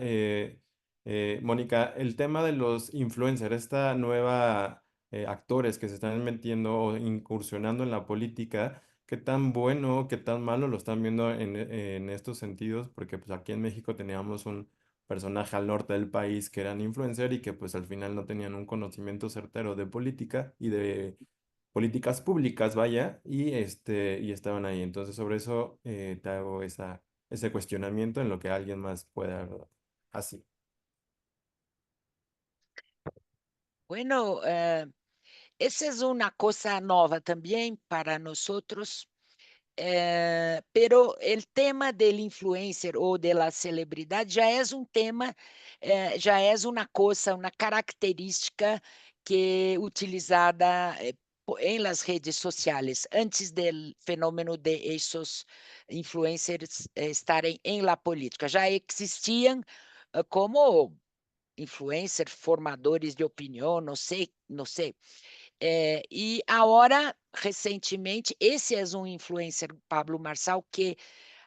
Mónica, el tema de los influencers, esta nueva actores que se están metiendo o incursionando en la política, ¿qué tan bueno, qué tan malo lo están viendo en estos sentidos? Porque pues aquí en México teníamos un personaje al norte del país que eran influencer y que pues al final no tenían un conocimiento certero de política y políticas públicas, vaya, y estaban ahí. Entonces, sobre eso te hago ese cuestionamiento en lo que alguien más pueda, ¿verdad? Así. Bueno, essa é uma coisa nova também para nós outros, pero el tema del influencer ou de la celebridade já é um tema, já é uma coisa, uma característica que utilizada, em las redes sociais, antes del fenômeno de esses influencers, estarem em la política. Já existiam, como influencer, formadores de opinião, não sei. E agora, recentemente, esse é um influencer, Pablo Marçal, que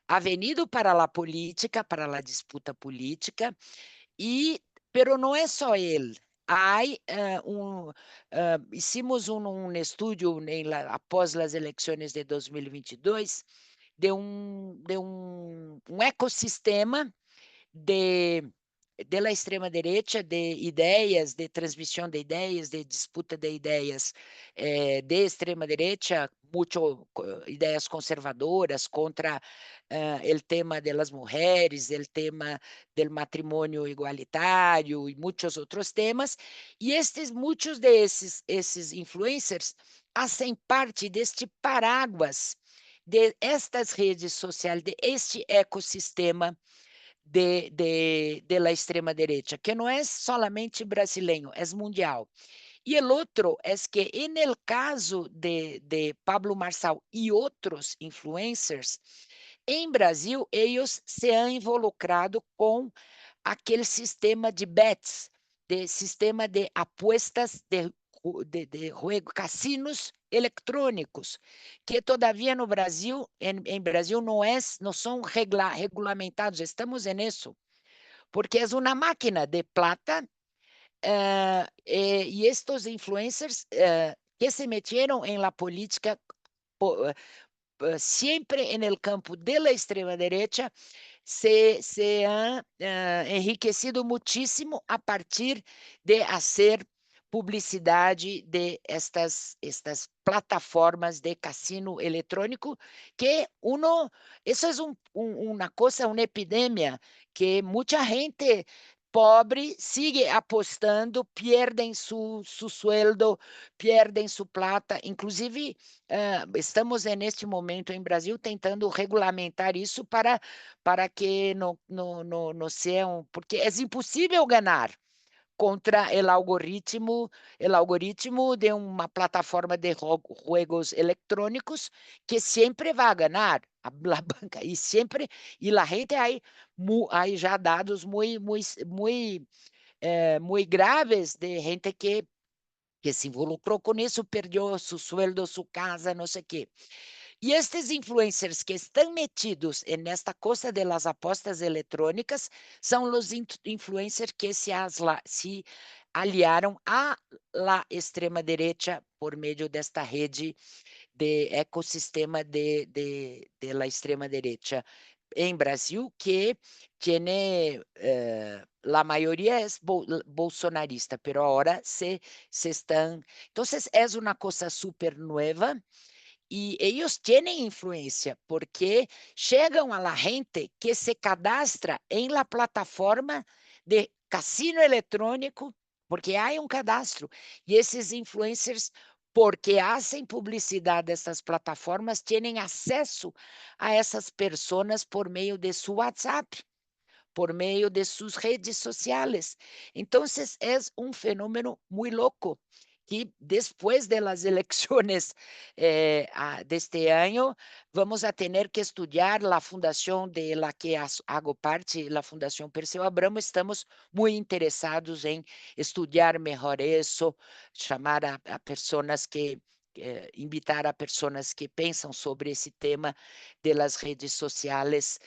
ha venido para a política, para a disputa política, e pero não é só ele. Há hicimos estudo após as eleições de 2022 de um ecossistema de la extrema direita, de ideias, de transmissão de ideias, de disputa de ideias, de extrema direita, ideias conservadoras contra o tema das mulheres, o tema do matrimônio igualitário e muitos outros temas. E muitos desses influencers fazem parte deste paraguas de estas redes sociais, de este ecossistema de la extrema derecha, que não é solamente brasileiro, é mundial. E o outro é que, en el caso de Pablo Marçal e outros influencers, em Brasil, eles se han involucrado com aquele sistema de bets, de sistema de apuestas de juego, cassinos eletrônicos, que todavia no Brasil, em Brasil não são regulamentados, estamos nisso, porque é uma máquina de plata, e estes influencers que se metieron em la política sempre en el campo de la extrema derecha, se han enriquecido muchísimo a partir de hacer publicidade de estas plataformas de cassino eletrônico, que isso é uma coisa, uma epidemia, que muita gente pobre sigue apostando, perdem su sueldo, perdem su plata, inclusive estamos neste momento em Brasil tentando regulamentar isso para que não sejam, porque é impossível ganhar contra o algoritmo de uma plataforma de juegos eletrônicos que sempre vai ganhar a banca e sempre, e a gente aí já dados muito graves de gente que se involucrou com isso, perdeu seu sueldo, sua casa, não sei o quê. E estes influencers que estão metidos nesta coisa de las apostas eletrônicas são os influencers que se aliaram à la extrema direita por meio desta rede de ecossistema de la extrema direita em Brasil, que tiene, la maioria é bolsonarista, pero agora se estão. Então, é uma coisa super nova. E eles têm influência, porque chegam a la gente que se cadastra em la plataforma de cassino eletrônico, porque há um cadastro. E esses influencers, porque fazem publicidade dessas plataformas, têm acesso a essas pessoas por meio de seu WhatsApp, por meio de suas redes sociais. Então, é um fenômeno muito louco, que depois das eleições deste ano, vamos a ter que estudar a fundação de la que hago parte, a Fundação Perseu Abramo, estamos muito interessados em estudar melhor isso, chamar a pessoas que invitar a pessoas que pensam sobre esse tema de las redes sociais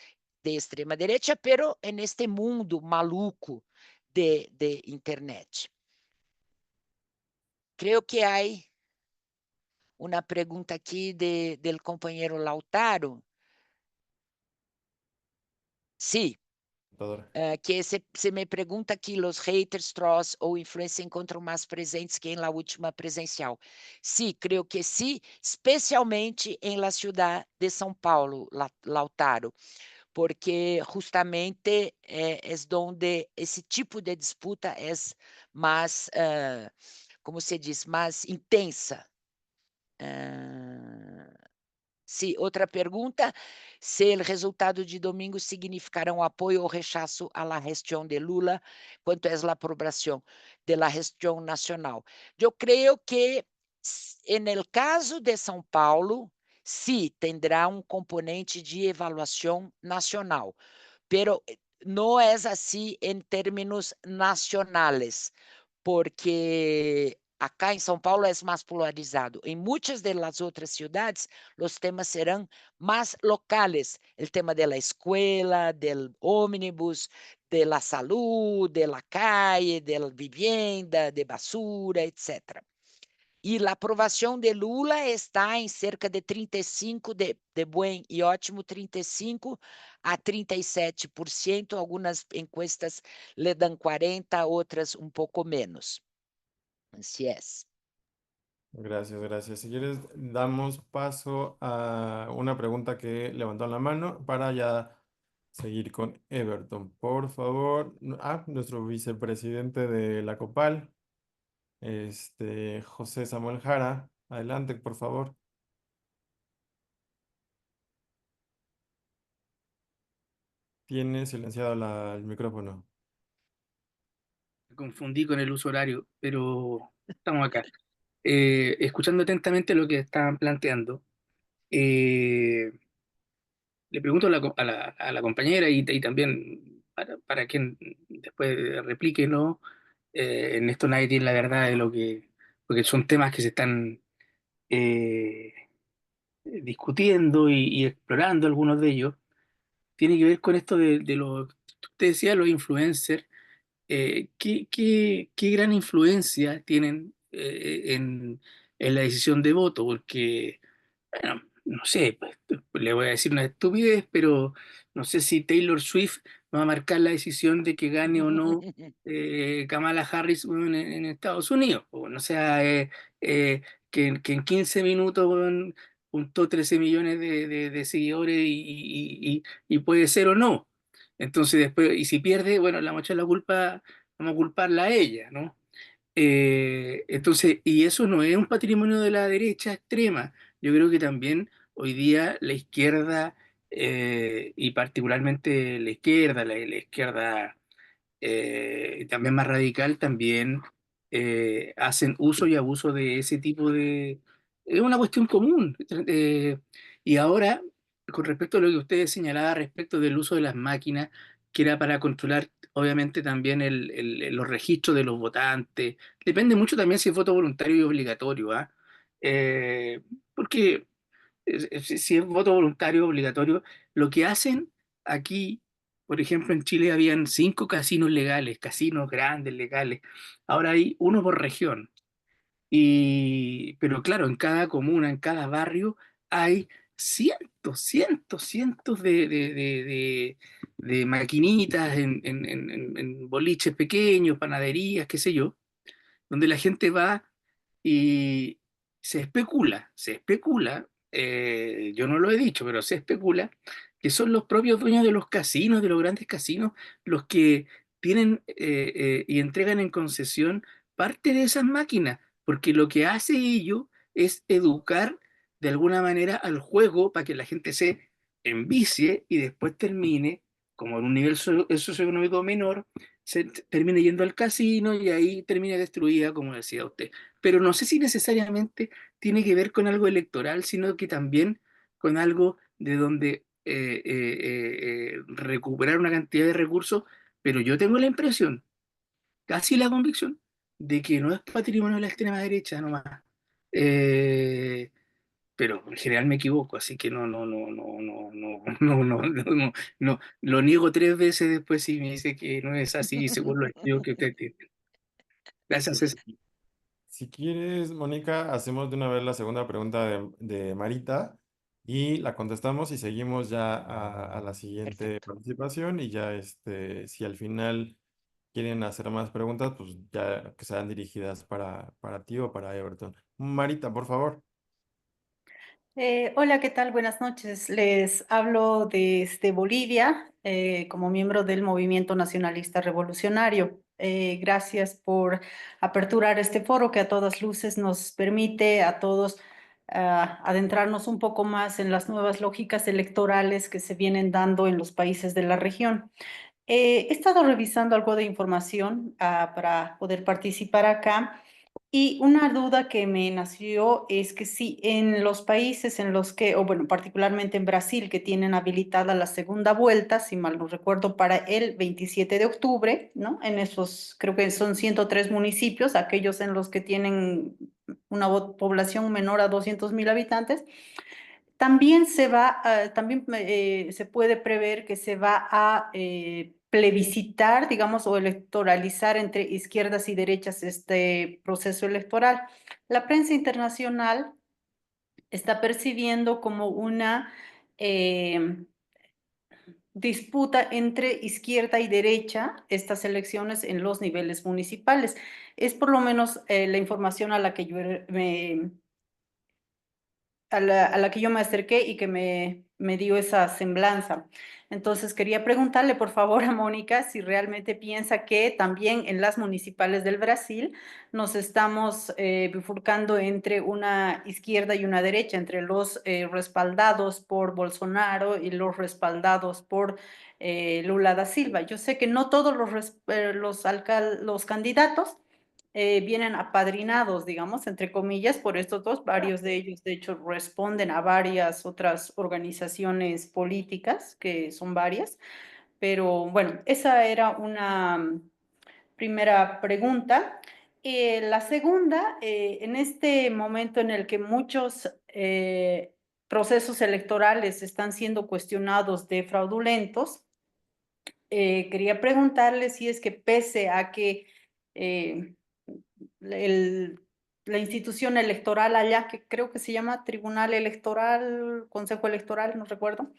de extrema direita, pero neste mundo maluco de internet. Creio que há uma pergunta aqui do companheiro Lautaro. Sí, computadora. Que se me pergunta que os haters, trolls ou influência encontram mais presentes que em la última presencial. Sí, creo que sí, especialmente em la ciudad de São Paulo, Lautaro, porque justamente es donde esse tipo de disputa es mais, como se diz, mais intensa. Sí, outra pergunta, se o resultado de domingo significará um apoio ou rechaço à la gestão de Lula, quanto es la aprovação de la gestão nacional. Eu creio que en el caso de São Paulo, sí, tendrá um componente de evaluação nacional, pero não é assim em términos nacionales, porque acá em São Paulo é mais polarizado. Em muitas das outras cidades, os temas serão mais locales. O tema da escola, do ônibus, da saúde, da calle, da vivienda, de basura, etc. E a aprovação de Lula está em cerca de 35, de bom e ótimo, 35 a 37%. Algumas encuestas le dão 40, outras um pouco menos. Así es. Gracias, gracias. Si quieres, damos paso a una pregunta que levantó la mano para ya seguir con Everton. Por favor, nuestro vicepresidente de la COPAL, José Samuel Jara. Adelante, por favor. Tiene silenciado el micrófono. Me confundí con el uso horario, pero estamos acá. Escuchando atentamente lo que estaban planteando, eh, le pregunto a la compañera y también para quien después replique, ¿no? En esto nadie tiene la verdad de lo que, porque son temas que se están eh, discutiendo y explorando algunos de ellos. Tiene que ver con esto de los, usted decía, los influencers. ¿Qué gran influencia tienen en la decisión de voto? Porque, bueno, no sé, pues, le voy a decir una estupidez, pero no sé si Taylor Swift va a marcar la decisión de que gane o no Kamala Harris, bueno, en Estados Unidos. O no sea, que en 15 minutos, bueno, juntó 13 millones de seguidores y puede ser o no. Entonces después, y si pierde, bueno, la mocha la culpa, vamos a culparla a ella, ¿no? Entonces, y eso no es un patrimonio de la derecha extrema. Yo creo que también hoy día la izquierda, y particularmente la izquierda también más radical, también hacen uso y abuso de ese tipo de... Es una cuestión común. Y ahora, con respecto a lo que usted señalaba respecto del uso de las máquinas, que era para controlar, obviamente, también los registros de los votantes, depende mucho también si es voto voluntario y obligatorio, ¿ah? Eh, Porque si es voto voluntario obligatorio, lo que hacen aquí, por ejemplo, en Chile habían 5 casinos legales, casinos grandes legales, ahora hay uno por región. Pero claro, en cada comuna, en cada barrio, hay cientos de maquinitas en boliches pequeños, panaderías, qué sé yo, donde la gente va y se especula, yo no lo he dicho, pero se especula que son los propios dueños de los casinos, de los grandes casinos, los que tienen y entregan en concesión parte de esas máquinas, porque lo que hace ello es educar de alguna manera al juego para que la gente se envicie y después termine, como en un nivel socioeconómico menor, se termina yendo al casino y ahí termina destruida, como decía usted. Pero no sé si necesariamente tiene que ver con algo electoral, sino que también con algo de donde recuperar una cantidad de recursos, pero yo tengo la impresión, casi la convicción, de que no es patrimonio de la extrema derecha nomás. Eh, pero en general me equivoco, así que no, lo niego 3 veces después y me dice que no es así según los estudios que usted tiene. Gracias, César. Si quieres, Mónica, hacemos de una vez la segunda pregunta de Marita y la contestamos y seguimos ya a la siguiente Perfecto. participación y ya si al final quieren hacer más preguntas, pues ya que sean dirigidas para ti o para Everton. Marita, por favor. Hola, ¿qué tal? Buenas noches. Les hablo desde Bolivia como miembro del Movimiento Nacionalista Revolucionario. Gracias por aperturar este foro que a todas luces nos permite a todos adentrarnos un poco más en las nuevas lógicas electorales que se vienen dando en los países de la región. He estado revisando algo de información para poder participar acá. Y una duda que me nació es que sí, en los países en los que, o bueno, particularmente en Brasil, que tienen habilitada la segunda vuelta, si mal no recuerdo, para el 27 de octubre, ¿no? En esos, creo que son 103 municipios, aquellos en los que tienen una población menor a 200.000 habitantes, también se puede prever que se va a plebiscitar, digamos, o electoralizar entre izquierdas y derechas este proceso electoral. La prensa internacional está percibiendo como una eh, disputa entre izquierda y derecha estas elecciones en los niveles municipales. Es por lo menos la información a la que yo a la que yo me acerqué y que me dio esa semblanza. Entonces quería preguntarle por favor a Mónica si realmente piensa que también en las municipales del Brasil nos estamos bifurcando entre una izquierda y una derecha, entre los respaldados por Bolsonaro y los respaldados por Lula da Silva. Yo sé que no todos los candidatos vienen apadrinados, digamos, entre comillas, por estos dos. Varios de ellos, de hecho, responden a varias otras organizaciones políticas, que son varias. Pero bueno, esa era una primera pregunta. La segunda, en este momento en el que muchos procesos electorales están siendo cuestionados de fraudulentos, quería preguntarle si es que pese a que eh, el- la institución electoral allá, que creo que se llama Tribunal Electoral, Consejo Electoral, no recuerdo,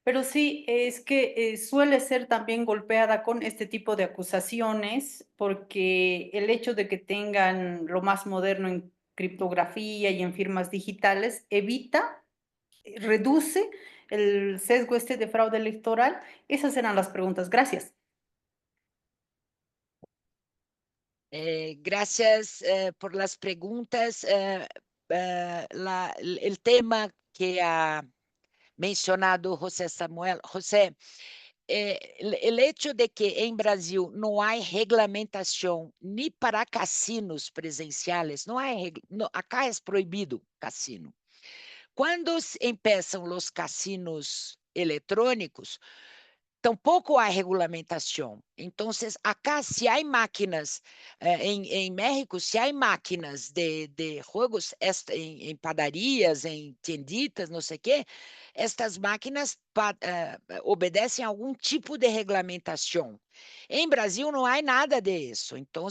pero sí es que suele ser también golpeada con este tipo de acusaciones, porque el hecho de que tengan lo más moderno en criptografía y en firmas digitales evita, reduce el sesgo este de fraude electoral. Esas eran las preguntas. Gracias. Gracias por las preguntas. El tema que ha mencionado José Samuel. José, el hecho de que en Brasil no hay reglamentación ni para casinos presenciales, no hay, no, acá es prohibido casino. Cuando empiezan los casinos electrónicos, tampouco há regulamentação. Então, acá, se há máquinas, em México, se há máquinas de jogos em padarias, em tienditas, não sei o quê, estas máquinas obedecem a algum tipo de regulamentação. Em Brasil não há nada disso. Então,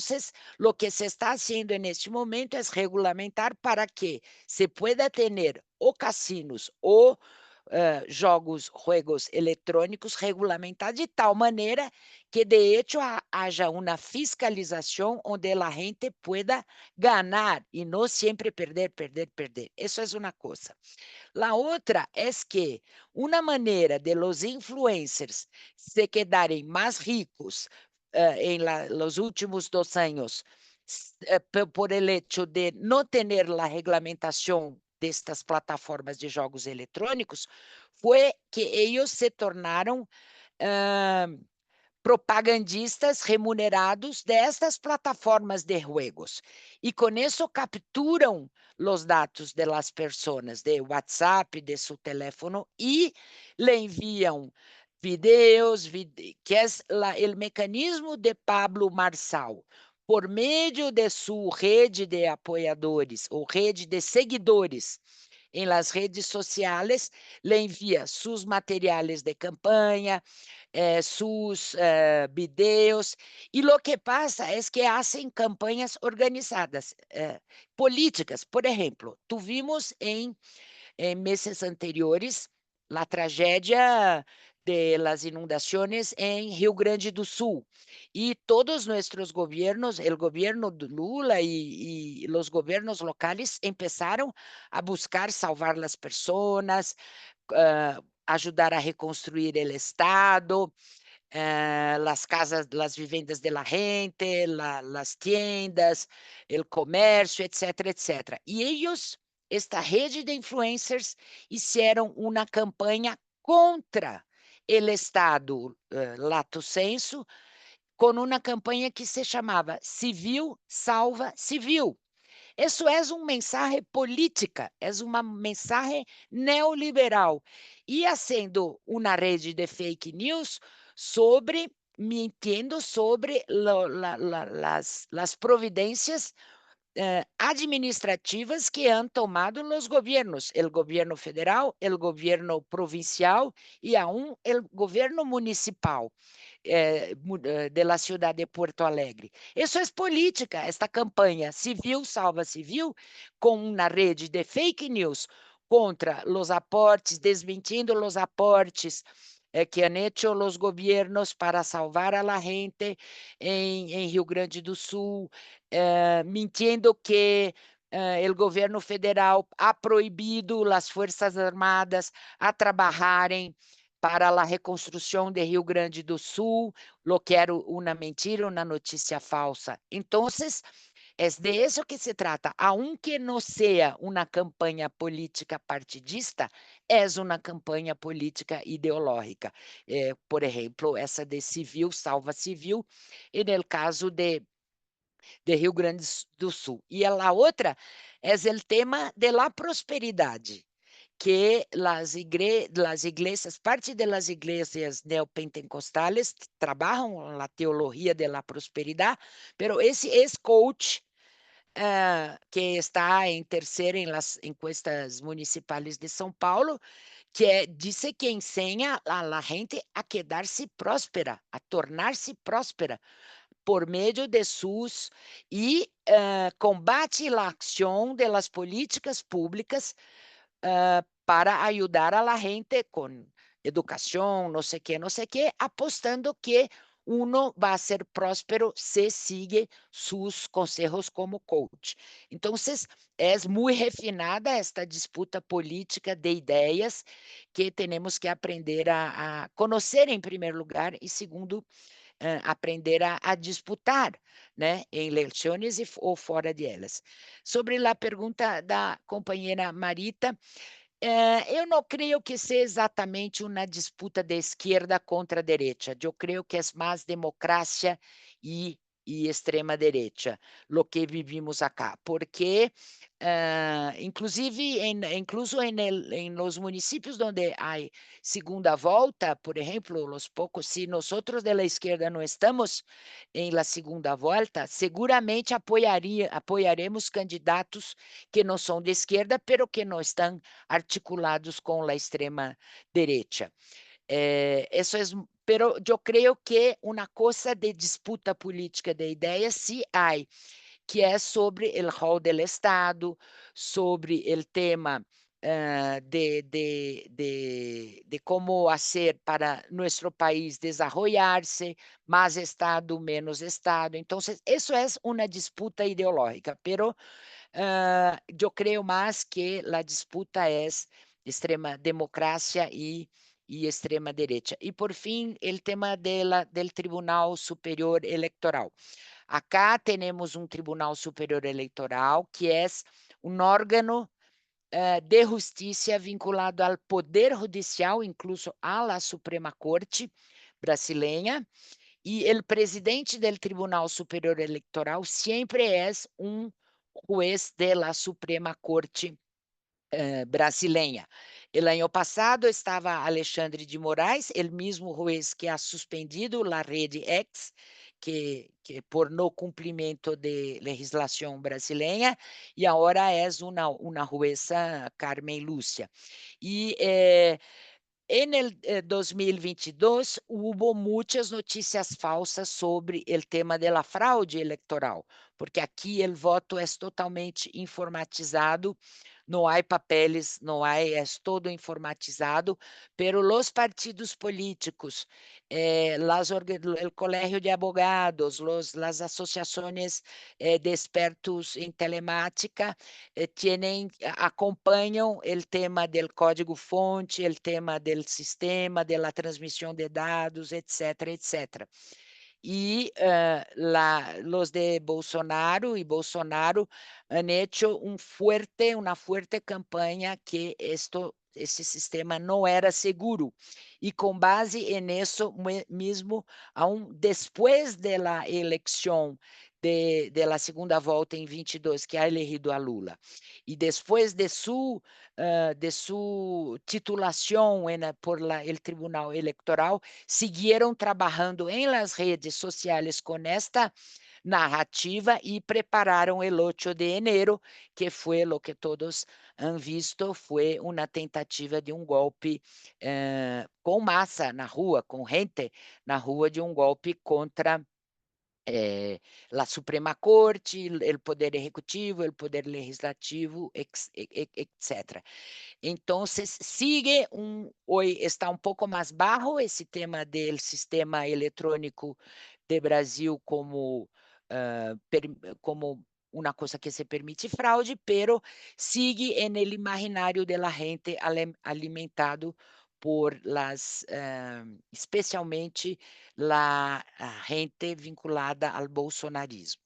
o que se está fazendo neste momento é regulamentar para que se pueda ter ou cassinos ou juegos eletrônicos regulamentados de tal maneira que, de hecho, haja uma fiscalização onde a gente pueda ganhar e não sempre perder, perder, perder. Isso é uma coisa. A outra é que uma maneira de los influencers se quedarem mais ricos em los últimos 2 anos por el hecho de não ter a regulamentação destas plataformas de jogos eletrônicos, foi que eles se tornaram propagandistas remunerados destas plataformas de juegos. E com isso capturam os dados de las personas, de WhatsApp, de seu teléfono, e le enviam videos, que é o mecanismo de Pablo Marçal. Por meio de sua rede de apoiadores ou rede de seguidores em las redes sociais, le envia seus materiais de campanha, sus videos, e lo que pasa é que hacen campanhas organizadas, políticas. Por exemplo, tuvimos em en meses anteriores la tragédia de las inundaciones en Rio Grande do Sul. Y todos nuestros gobiernos, el gobierno de Lula y los gobiernos locales empezaron a buscar salvar las personas, ayudar a reconstruir el Estado, las casas, las vivendas de la gente, las tiendas, el comercio, etcétera, etcétera. Y ellos, esta rede de influencers, hicieron una campaña contra el Estado lato sensu, con una campaña que se chamava Civil Salva Civil. Isso é um mensagem política, é uma mensagem neoliberal. E sendo uma rede de fake news sobre, mintiendo sobre las providências administrativas que han tomado los gobiernos, el gobierno federal, el gobierno provincial y aún el gobierno municipal de la ciudad de Porto Alegre. Isso é política, esta campanha Civil Salva Civil, com uma rede de fake news contra os aportes, desmentindo os aportes que han hecho los gobiernos para salvar a la gente em Rio Grande do Sul, mintiendo que el gobierno federal ha proibido las Fuerzas Armadas a trabalharem para a reconstrução de Rio Grande do Sul, lo que era uma mentira, uma notícia falsa. Então, é de isso que se trata. Aunque não seja uma campanha política partidista, é uma campanha política ideológica. Por exemplo, essa de Civil Salva Civil, e no caso de Rio Grande do Sul. E a outra é o tema da prosperidade, que las iglesias, parte de las iglesias neopentecostales trabalham na teologia de la prosperidad, pero esse ex-coach que está em terceira em las encuestas municipais de São Paulo, que disse que ensina a la gente a quedar-se próspera, a tornar-se próspera por meio de SUS e combate a ação de las políticas públicas para ajudar a la gente com educação, não sei o que, apostando que uno vai ser próspero se sigue seus conselhos como coach. Então, é muito refinada esta disputa política de ideias que temos que aprender a conhecer em primeiro lugar e segundo, aprender a disputar, né, em eleições ou fora de elas. Sobre a pergunta da companheira Marita, eu não creio que seja exatamente uma disputa de esquerda contra direita. Eu creio que é mais democracia e extrema direita, lo que vivimos acá, porque inclusive incluso em los municípios onde há segunda volta, por exemplo, los poucos, se nós de la esquerda não estamos em la segunda volta, seguramente apoiaremos candidatos que não são de esquerda, pero que não estão articulados com a extrema direita. Isso é, pero eu creio que uma coisa de disputa política de ideias sí há, que é sobre o rol do Estado, sobre o tema de como fazer para nosso país desenvolver-se, mais Estado, menos Estado. Então, isso é uma disputa ideológica, pero eu creio mais que a disputa é extrema democracia e extrema direita. E, por fim, o tema do Tribunal Superior Eleitoral. Acá temos um Tribunal Superior Eleitoral que é um órgão de justiça vinculado ao Poder Judicial, incluso à Suprema Corte brasileira, e o presidente do Tribunal Superior Eleitoral sempre é um juez de la Suprema Corte brasileira. El ano passado estava Alexandre de Moraes, o mesmo juez que ha suspendido a rede X, que por no cumprimento de legislação brasileira, e agora é uma jueza Carmen Lúcia. E em 2022 houve muitas notícias falsas sobre o tema da fraude eleitoral, porque aqui o voto é totalmente informatizado no hay papeles, no hay, es todo informatizado, pero los partidos políticos, el colegio de abogados, las asociaciones de expertos en telemática acompañan el tema del código fonte, el tema del sistema, de la transmisión de dados, etcétera, etcétera. Y los de Bolsonaro y Bolsonaro han hecho una fuerte campaña que esse sistema não era seguro. E com base nisso mesmo, depois da eleição de la segunda volta em 22, que ha elegido a Lula, e depois de sua titulação por el Tribunal Eleitoral, siguieron trabalhando em las redes sociais com esta narrativa e prepararam el 8 de enero, que foi o que todos han visto, foi uma tentativa de golpe com massa na rua, com gente na rua, de golpe contra la Suprema Corte, o Poder Executivo, o Poder Legislativo, etc. Então, sigue hoje está pouco mais baixo esse tema do sistema eletrônico de Brasil como uma coisa que se permite fraude, pero sigue en el imaginario de la gente alimentado por especialmente a gente vinculada ao bolsonarismo.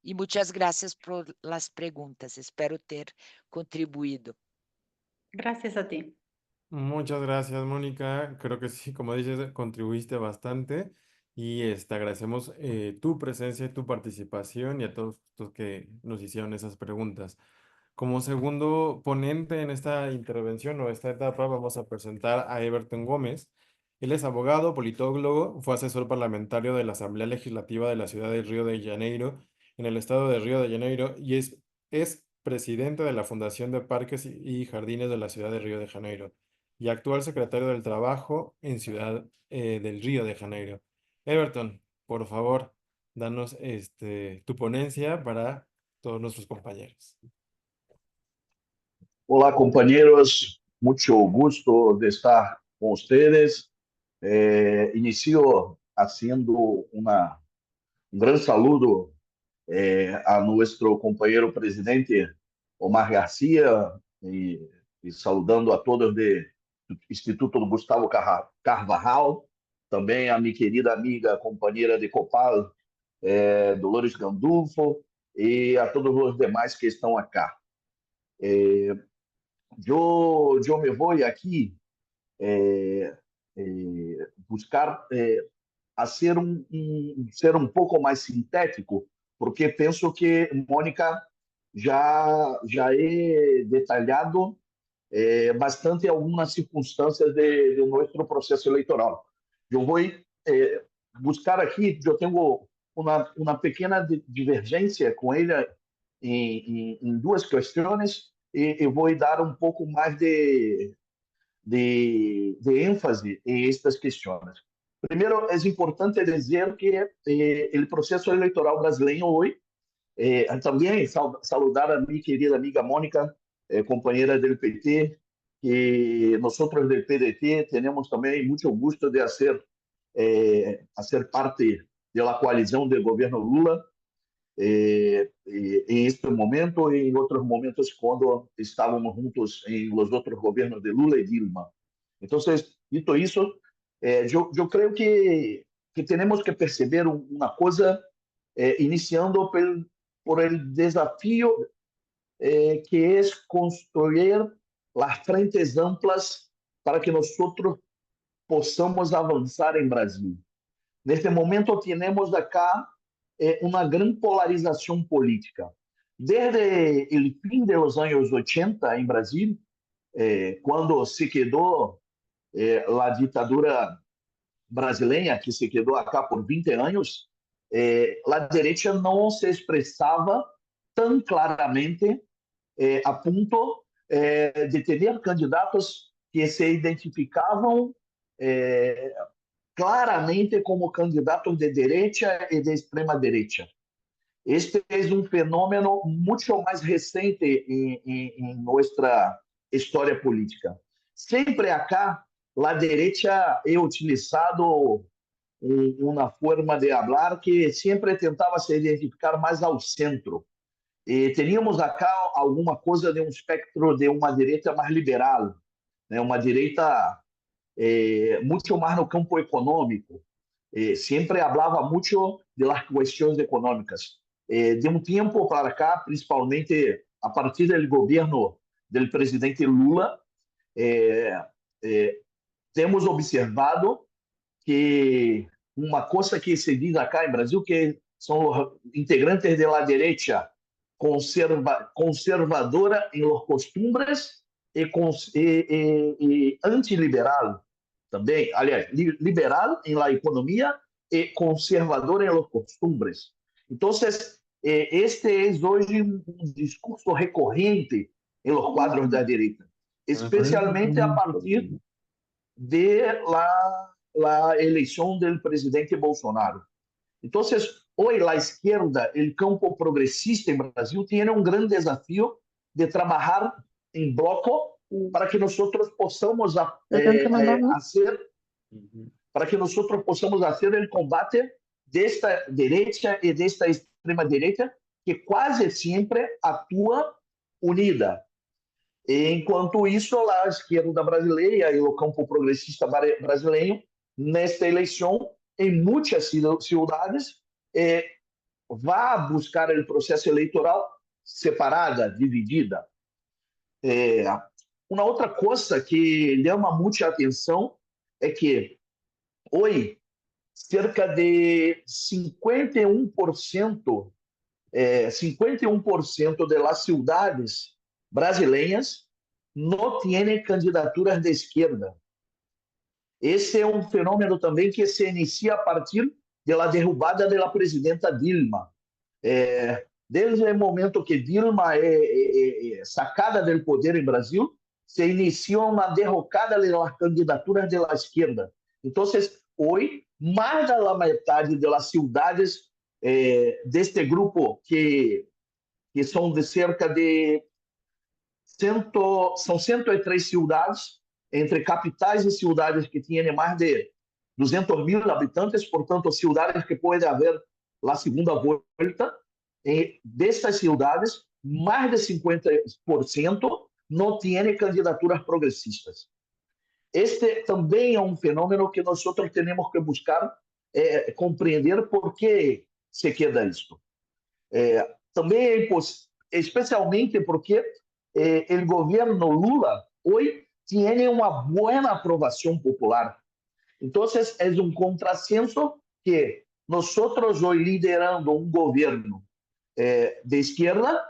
E muitas graças por las preguntas. Espero ter contribuído. Gracias a ti. Muchas gracias, Mónica. Creo que sí, como dices, contribuiste bastante y agradecemos tu presencia y tu participación y a todos los que nos hicieron esas preguntas. Como segundo ponente en esta intervención o esta etapa, vamos a presentar a Everton Gómez. Él es abogado, politólogo, fue asesor parlamentario de la Asamblea Legislativa de la ciudad de Río de Janeiro, en el estado de Río de Janeiro, y es presidente de la Fundación de Parques y Jardines de la ciudad de Río de Janeiro y actual secretario del Trabajo en Ciudad del Río de Janeiro. Everton, por favor, danos tu ponencia para todos nuestros compañeros. Olá, companheiros. Muito gusto de estar com vocês. Inicio haciendo um grande saludo a nosso companheiro presidente Omar Garcia e saludando a todos do Instituto Gustavo Carvajal, também a minha querida amiga, companheira de Copal, Dolores Gandulfo, e a todos os demais que estão acá. Eu me vou aqui buscar ser pouco mais sintético, porque penso que Mônica já é detalhado bastante algumas circunstâncias de nosso processo eleitoral. Eu vou buscar aqui, eu tenho uma pequena divergência com ele em duas questões, e vou dar um pouco mais de ênfase em estas questões. Primeiro, é importante dizer que o processo eleitoral brasileiro hoje, também saludar a minha querida amiga Mônica, companheira do PT, que nós do PDT temos também muito gosto de ser parte da coalizão do governo Lula, em este momento e em outros momentos quando estávamos juntos em os outros governos de Lula e Dilma. Então, dito isso, eu creio que temos que perceber uma coisa, iniciando por el desafio que é construir as frentes amplas para que nós possamos avançar em Brasil. Neste momento, temos acá uma grande polarização política. Desde o fim dos anos 80 em Brasil, quando se quedou a ditadura brasileira, que se quedou acá por 20 anos, a direita não se expressava tão claramente a ponto de ter candidatos que se identificavam claramente como candidatos de direita e de extrema direita. Este es un fenómeno mucho más reciente en nuestra historia política. Siempre acá la derecha ha utilizado una forma de hablar que siempre tentaba se identificar más al centro. Teníamos acá alguma coisa de um espectro de uma direita mais liberal, né? Uma direita muito mais no campo econômico. Sempre falava muito das questões econômicas. De um tempo para cá, principalmente a partir do governo do presidente Lula, temos observado que uma coisa que se diz acá em Brasil, que são integrantes da direita conservadora em los costumbres e antiliberal também, aliás, liberal em la economia e conservadora em los costumbres. Então, este é hoje um discurso recorrente em los quadros da direita, especialmente a partir de la eleição do presidente Bolsonaro. Então, hoje a esquerda, o campo progressista em Brasil, tem um grande desafio de trabalhar em bloco para que nós possamos fazer o combate desta direita e desta extrema direita, que quase sempre atua unida. Enquanto isso, a esquerda brasileira e o campo progressista brasileiro, nesta eleição, em muitas cidades, vai buscar o processo eleitoral separada, dividida. Uma outra coisa que chama muita atenção é que hoje cerca de 51% das cidades brasileiras não têm candidaturas de esquerda. Esse é um fenômeno também que se inicia a partir da derrubada da presidenta Dilma. Desde o momento que Dilma é sacada do poder em Brasil, se inicia uma derrocada das candidaturas da esquerda. Então, hoje, mais da metade das cidades deste grupo, que são de cerca de 103 cidades, entre capitais e cidades que têm mais de 200.000 habitantes, portanto, cidades que pode haver a segunda volta. Destas cidades, mais de 50% não têm candidaturas progressistas. Este também é um fenômeno que nós temos que buscar compreender por que se queda isto. Também, especialmente porque o governo Lula hoje tem uma boa aprovação popular. Então, é um contrassenso que nós hoje liderando um governo de esquerda,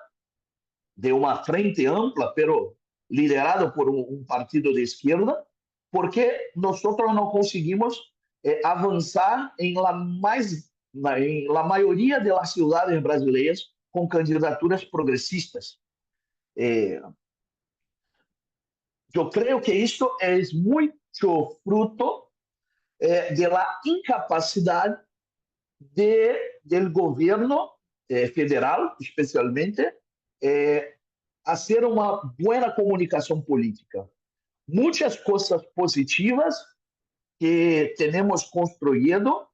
de uma frente ampla, pero liderado por um partido de esquerda, porque nós não conseguimos avançar em la maioria das cidades brasileiras com candidaturas progressistas. Eu creio que isto é muito fruto da incapacidade do governo federal, especialmente, fazer uma boa comunicação política. Muitas coisas positivas que temos construído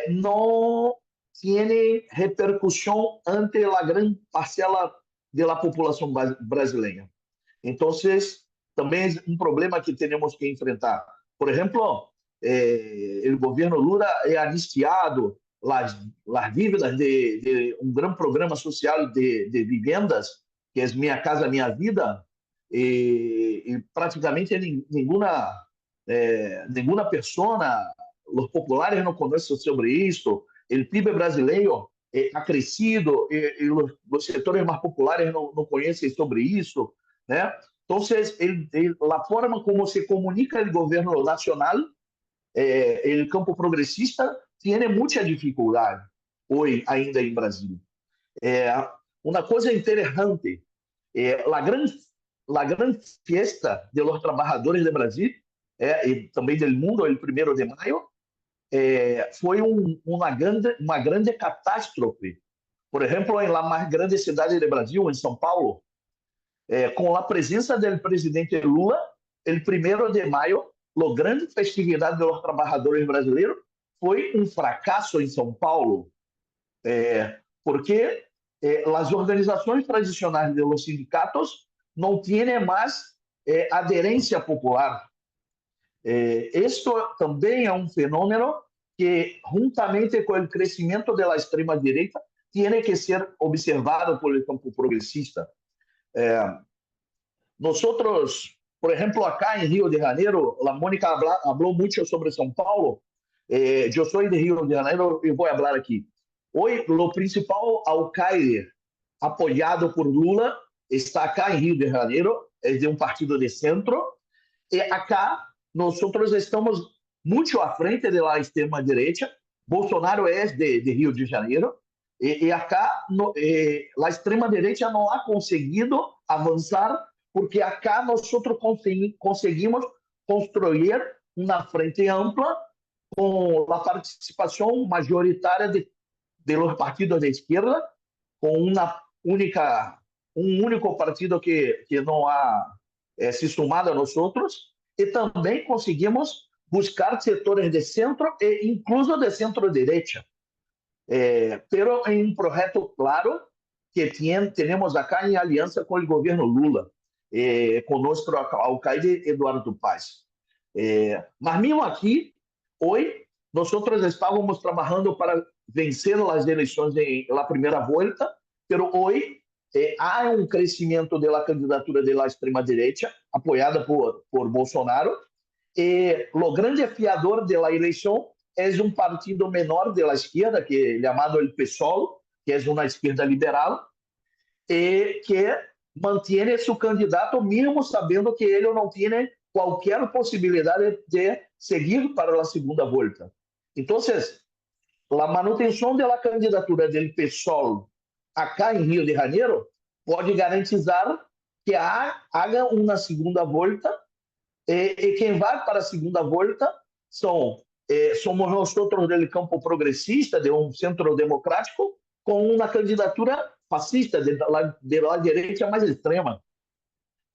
não têm repercussão ante a grande parcela da população brasileira. Então, também é um problema que temos que enfrentar. Por exemplo, o governo Lula é anistiado as dívidas de um grande programa social de vivendas, que é Minha Casa Minha Vida, e praticamente nenhuma pessoa, os populares não conhecem sobre isso, o PIB brasileiro ha crescido e os setores mais populares não conhecem sobre isso, né? Então, a forma como se comunica o governo nacional, o campo progressista, tem muita dificuldade hoje ainda em Brasil. Uma coisa interessante, a grande festa dos trabalhadores do Brasil e também do mundo, o 1º de maio, foi uma grande catástrofe, Por ejemplo, en la más grande ciudad de Brasil, en São Paulo, con la presencia del presidente Lula, el 1 de mayo, la gran festividad de los trabajadores brasileños, fue un fracaso en São Paulo, porque las organizaciones tradicionales de los sindicatos no tienen más adherencia popular. Esto también es un fenómeno que, juntamente con el crecimiento de la extrema derecha, tiene que ser observado por el campo progresista. Nosotros, por ejemplo, acá en Río de Janeiro, la Mónica habló mucho sobre São Paulo. Yo soy de Río de Janeiro y voy a hablar aquí. Hoy, lo principal alcalde apoyado por Lula está acá en Río de Janeiro, es de un partido de centro, y acá nosotros estamos mucho a frente de la extrema derecha. Bolsonaro es de Río de Janeiro, y acá la extrema derecha no ha conseguido avanzar, porque acá nosotros conseguimos construir una frente ampla con la participación mayoritaria de los partidos de izquierda, con un único partido que no ha se sumado a nosotros, y también conseguimos buscar sectores de centro e incluso de centro-derecha. Pero en un proyecto claro que tenemos acá en alianza con el gobierno Lula, con nuestro alcalde Eduardo Paz. Mas mismo aquí, hoy, nosotros estábamos trabajando para vencer las elecciones en la primera vuelta, pero hoy há um crescimento da candidatura da extrema-direita, apoiada por Bolsonaro, e o grande fiador da eleição é um partido menor da esquerda, que é chamado el PSOL, que é uma esquerda liberal, e que mantém seu candidato, mesmo sabendo que ele não tem qualquer possibilidade de seguir para a segunda volta. Então, a manutenção da candidatura do PSOL acá em Rio de Janeiro pode garantizar que haja uma segunda volta, e quem vai para a segunda volta somos nós outros do campo progressista, de um centro democrático, com uma candidatura fascista, da direita mais extrema.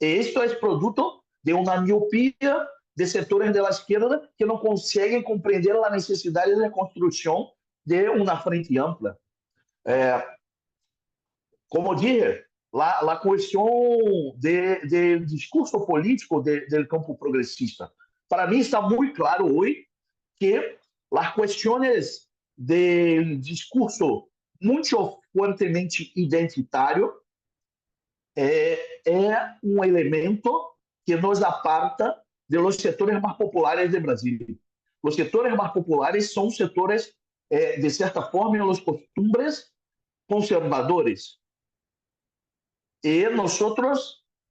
E isto é produto de uma miopia de setores da esquerda que não conseguem compreender a necessidade da construção de uma frente ampla. Como dije, a questão do discurso político do campo progressista. Para mim está muito claro hoje que as questões do discurso muito fortemente identitário é um elemento que nos aparta de los setores mais populares do Brasil. Os setores mais populares são setores, de certa forma, os costumes conservadores. E nós,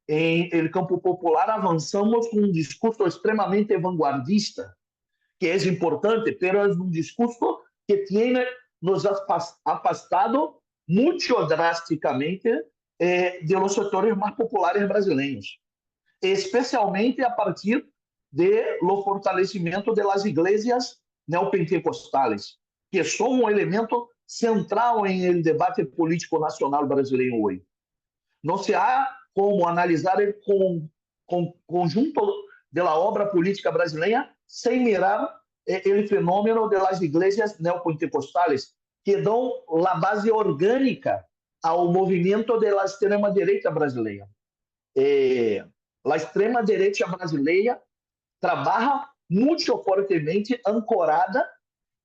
em el campo popular, avançamos com um discurso extremamente vanguardista, que é importante, mas é um discurso que tem nos afastado muito drasticamente de los setores mais populares brasileiros, especialmente a partir do fortalecimento das igrejas neopentecostais, que são um elemento central em el debate político nacional brasileiro hoje. Não se há como analisar com conjunto da obra política brasileira sem mirar o fenômeno das igrejas neopentecostais, que dão a base orgânica ao movimento da extrema-direita brasileira. A extrema-direita brasileira trabalha muito fortemente ancorada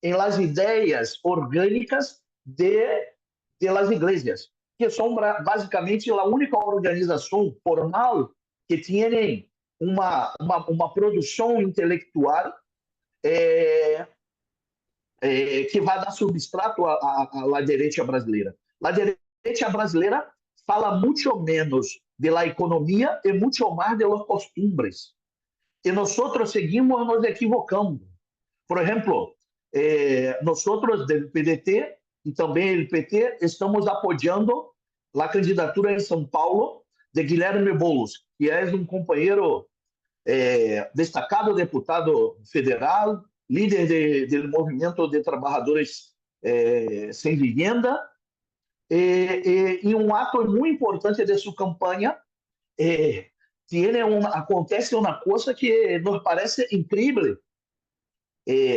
em las ideias orgânicas das igrejas, que são basicamente a única organização formal que tem uma produção intelectual que vai dar substrato à direita brasileira. A direita brasileira fala muito menos da economia e muito mais de los costumbres. E nós seguimos nos equivocando. Por exemplo, nós do PDT e também o PT estamos apoiando a candidatura em São Paulo de Guilherme Boulos, que é um companheiro destacado deputado federal, líder do movimento de trabalhadores sem vivienda, em um ato muito importante de sua campanha, acontece uma coisa que nos parece incrível.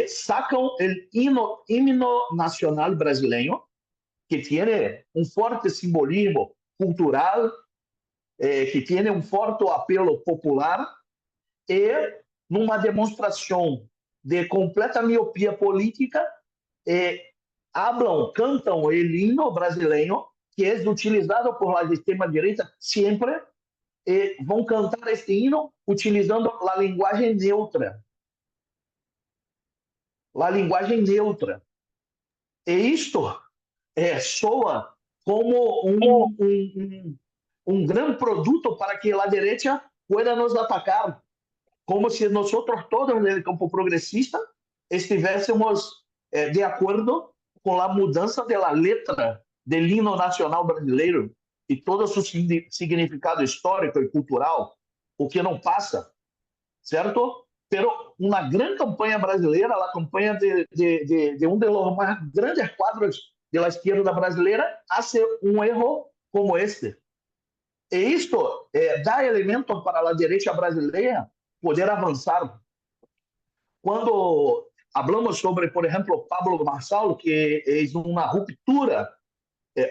Sacam o himno nacional brasileiro, que tem um forte simbolismo cultural, que tem um forte apelo popular, e numa demonstração de completa miopia política, cantam o himno brasileiro, que é utilizado por la extrema-direita sempre, e vão cantar este hino utilizando a linguagem neutra. A linguagem neutra. E isto soa como um grande produto para que a direita pueda nos atacar, como se nós todos no campo progressista estivéssemos de acordo com a mudança da letra do hino nacional brasileiro e todo o seu significado histórico e cultural, o que não passa, certo? Pero uma grande campanha brasileira, a campanha de um dos mais grandes quadros da esquerda brasileira, hace um erro como este. E isto dá elementos para a direita brasileira poder avançar. Quando falamos sobre, por exemplo, Pablo Marçal, que é uma ruptura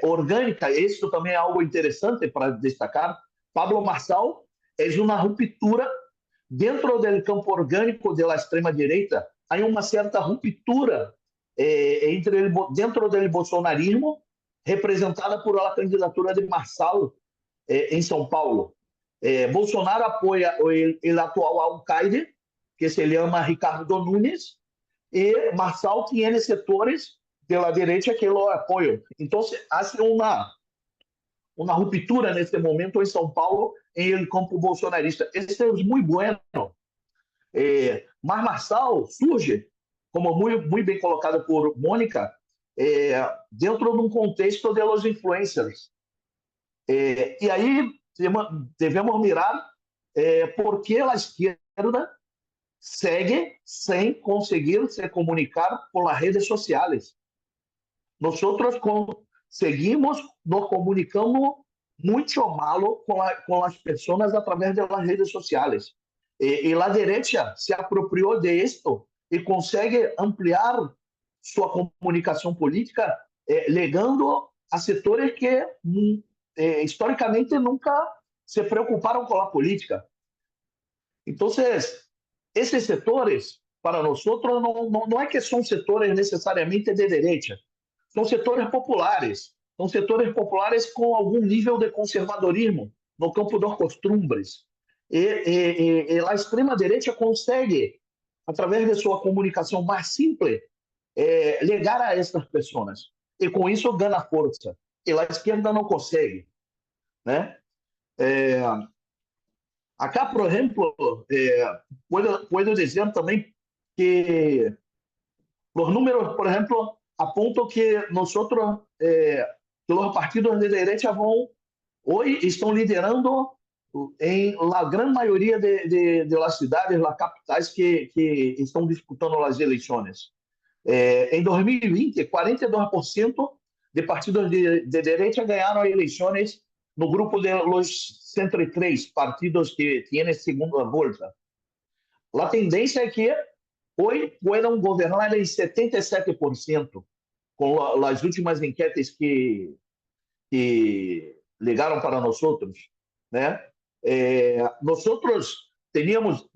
orgânica, isso também é algo interessante para destacar. Pablo Marçal é uma ruptura dentro do campo orgânico da extrema-direita. Há uma certa ruptura dentro do bolsonarismo, representada por a candidatura de Marçal em São Paulo. Bolsonaro apoia o atual alcaide, que se chama Ricardo Nunes, e Marçal tem setores da direita que o apoiam. Então, há uma ruptura nesse momento em São Paulo, em campo bolsonarista. Isso é muito bueno. Mas Marçal surge, como muito bem colocado por Mônica, dentro de um contexto de los influencers. E aí devemos mirar por que a esquerda segue sem conseguir se comunicar por las redes sociais. Nós seguimos nos comunicando muito mal com as pessoas através das redes sociais. E a direita se apropriou de isto e consegue ampliar sua comunicação política, legando a setores que historicamente nunca se preocuparam com a política. Então, esses setores, para nós, não é que são setores necessariamente de direita, são setores populares. São setores populares com algum nível de conservadorismo no campo dos costumes. E a extrema-direita consegue, através de sua comunicação mais simples, ligar a essas pessoas. E com isso ganha força. E a esquerda não consegue. Né? Acá, por exemplo, puedo dizer também que os números, por exemplo, apontam que nosotros, los partidos de derecha hoje estão liderando em la gran maioria de las cidades, las capitais que estão disputando as eleições. Em 2020, 42% de partidos de derecha ganharam eleições no grupo de los 103 partidos que têm segunda volta. A tendência é que hoje puedan governar em 77%, com as últimas enquetes que ligaram para nós. Né? Nós teníamos,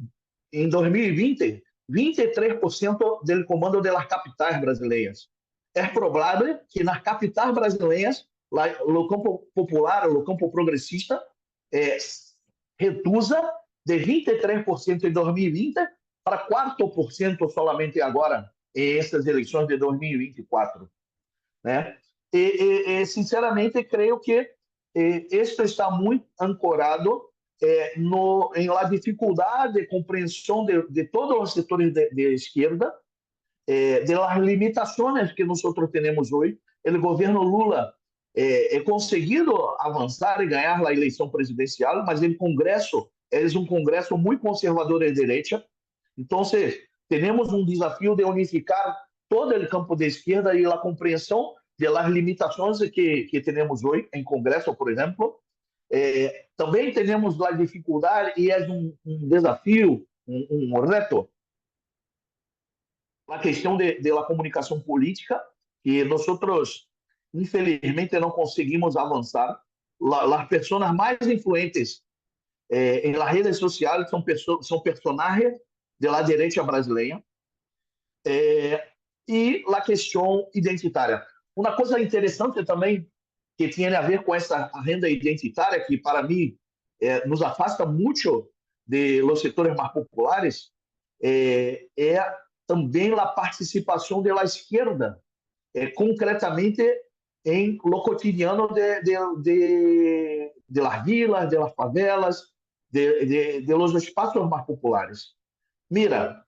em 2020, 23% do comando das capitais brasileiras. É provável que nas capitais brasileiras, no campo popular, no campo progressista, reduza de 23% em 2020 para 4% solamente agora, em essas eleições de 2024. Né? Sinceramente, creio que isto está muito ancorado em la dificuldade de compreensão de todos os setores de esquerda, de las limitações que nós temos hoje. O governo Lula conseguido avançar e ganhar a eleição presidencial, mas o Congresso é um Congresso muito conservador de direita. Então, temos um desafio de unificar todo o campo de esquerda e a compreensão de las limitações que temos hoje em Congresso, por exemplo. Também temos a dificuldade, e é um desafio, um reto, a questão de la comunicação política, que nós, infelizmente, não conseguimos avançar. As pessoas mais influentes em las redes sociais são personagens da direita brasileira. E a questão identitária. Uma coisa interessante também que tem a ver com essa agenda identitária, que para mim nos afasta muito de los setores mais populares, é também a participação da esquerda, concretamente em lo cotidiano de las vilas, de las favelas, de los espaços mais populares. Mira,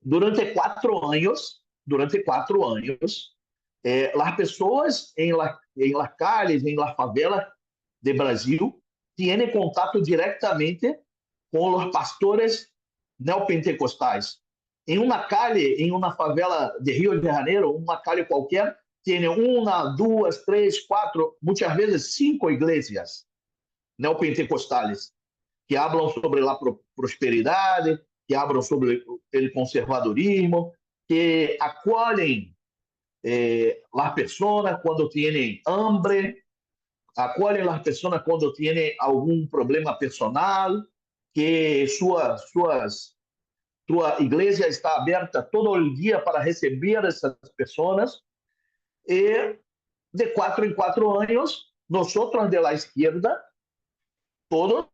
durante 4 anos, as pessoas em las calles, em las favelas de Brasil, têm contato diretamente com os pastores neopentecostais. Em uma calle, em uma favela de Rio de Janeiro, uma calle qualquer, tem 1, 2, 3, 4, muitas vezes 5 igrejas neopentecostais que falam sobre a prosperidade, que falam sobre o conservadorismo, que acolhem as pessoas quando têm hambre, acolhem as pessoas quando têm algum problema personal, que sua igreja está aberta todo o dia para receber essas pessoas. E de 4 em 4 anos, nós de la esquerda, todos,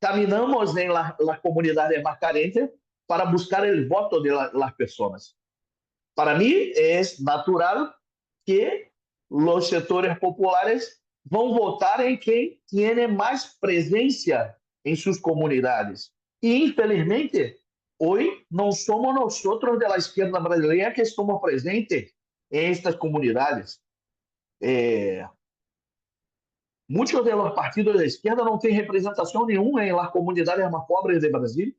caminhamos em las comunidades mais carentes para buscar o voto de las pessoas. Para mim, é natural que os setores populares vão votar em quem tem mais presença em suas comunidades. E, infelizmente, hoje não somos nós da esquerda brasileira que estamos presentes em estas comunidades. Muitos dos partidos da esquerda não têm representação nenhuma em las comunidades mais pobres do Brasil,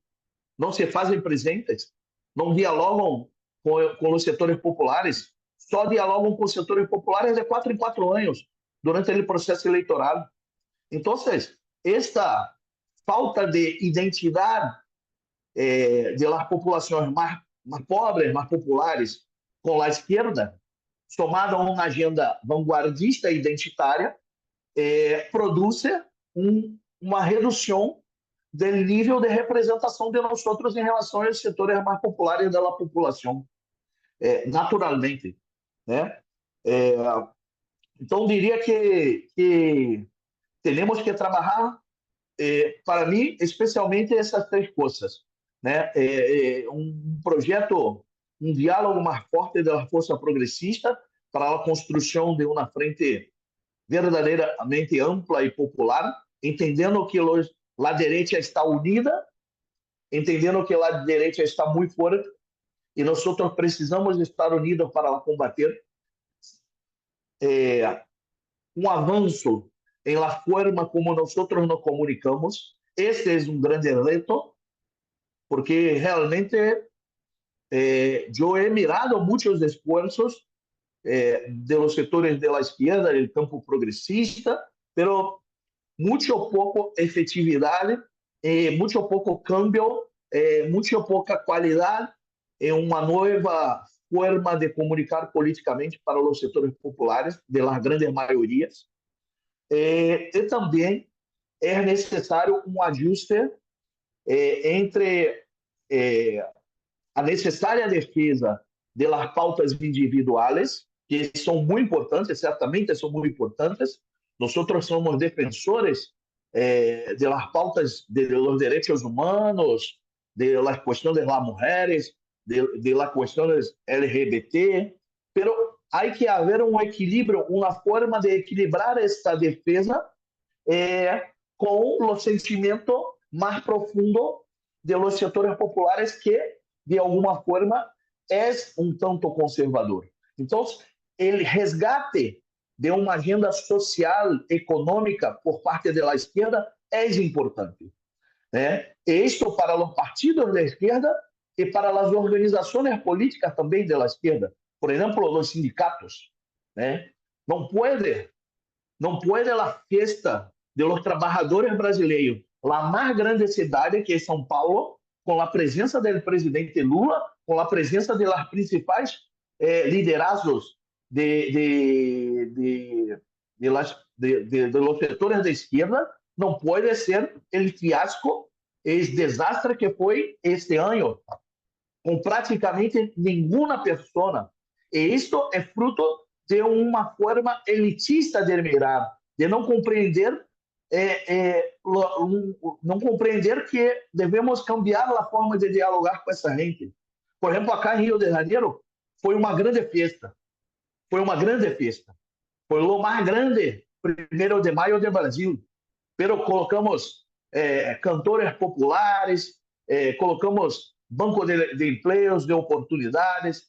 não se fazem presentes, não dialogam com os setores populares, só dialogam com os setores populares de 4 em 4 anos, durante o processo eleitoral. Então, esta falta de identidade de las populações mais pobres, mais populares, com a esquerda, somada a uma agenda vanguardista e identitária, produz uma redução do nível de representação de nós em relação aos setores mais populares da população, naturalmente, né? Então, diria que temos que trabalhar, para mim, especialmente essas 3 coisas, né? Um projeto, um diálogo mais forte da força progressista para a construção de uma frente verdadeiramente ampla e popular, entendendo que a direita está unida, entendendo que a direita está muito forte e nós precisamos estar unidos para combater um avanço em la forma como nós nos comunicamos. Este é um grande reto, porque realmente eu he mirado muitos esforços de los sectores de la izquierda, del campo progresista, pero muito pouco efetividade, muito pouco cambio, muito pouca qualidade em uma nova forma de comunicar politicamente para os setores populares, de las grandes maiorias. E também é necessário um ajuste entre a necessária defesa de las pautas individuais, que são muito importantes, certamente são muito importantes. Nós somos defensores de las pautas de los derechos humanos, de las cuestiones de las mujeres, de las cuestiones LGBT, pero hay que haber un equilibrio, una forma de equilibrar esta defensa con los sentimientos más profundos de los sectores populares que, de alguma forma, es un tanto conservador. Entonces, el resgate de uma agenda social, econômica, por parte da esquerda, é importante. Isto para os partidos da esquerda e para as organizações políticas também da esquerda. por exemplo, os sindicatos, né? Não pode a fiesta de los trabajadores brasileiros, a mais grande cidade que é São Paulo, com a presença do presidente Lula, com a presença de las principais liderazgos de los setores de esquerda, não pode ser o fiasco, o desastre que foi este ano, com praticamente nenhuma pessoa. E isto é fruto de uma forma elitista de mirar, de não compreender que devemos cambiar a forma de dialogar com essa gente. Por exemplo, acá em Rio de Janeiro foi uma grande festa, foi o mais grande 1º de maio do Brasil, pero colocamos cantores populares, colocamos banco de empregos, de oportunidades,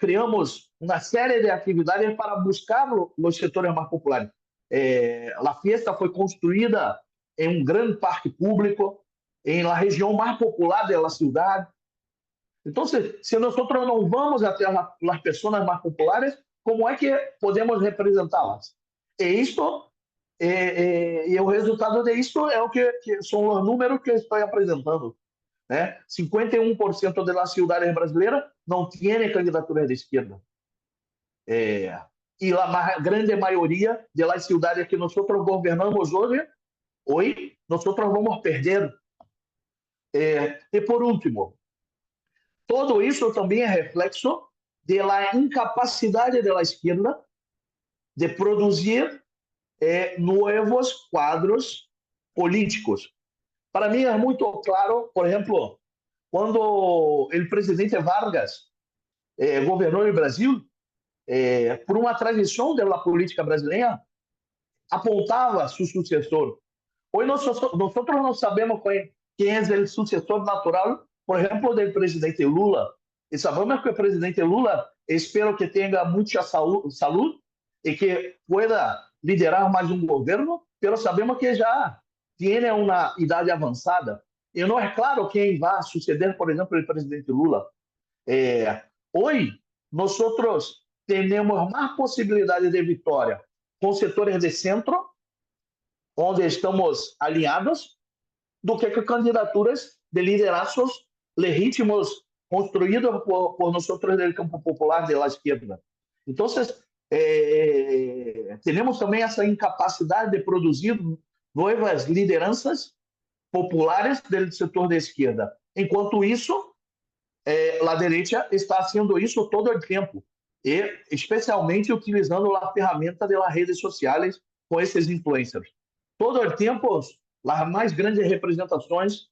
criamos uma série de atividades para buscar os setores mais populares. A fiesta foi construída em um grande parque público, em la região mais popular da cidade. Então, se nós não vamos até as pessoas mais populares, como é que podemos representá-las? E o resultado disso é o que são os números que estou apresentando. 51% das cidades brasileiras não têm candidatura de esquerda. E a grande maioria das cidades que nós governamos hoje, nós vamos perder. E por último, todo isso também é reflexo da incapacidade da esquerda de produzir novos quadros políticos. Para mim é muito claro, por exemplo, quando o presidente Vargas governou o Brasil, por uma tradição da política brasileira, apontava seu sucessor. Hoje nós não sabemos quem é o sucessor natural, por exemplo, do presidente Lula. E sabemos que o presidente Lula, espero que tenha muita saúde e que pueda liderar mais um governo, mas sabemos que já tem uma idade avançada. E não é claro quem vai suceder, por exemplo, o presidente Lula. Hoje, nós temos mais possibilidade de vitória com setores de centro, onde estamos alinhados, do que com candidaturas de liderazgos legítimos construídos por nós do campo popular da esquerda. Então, temos também essa incapacidade de produzir novas lideranças populares do setor da esquerda. Enquanto isso, a direita está fazendo isso todo o tempo, e especialmente utilizando a ferramenta das redes sociais com esses influencers. Todo o tempo, as mais grandes representações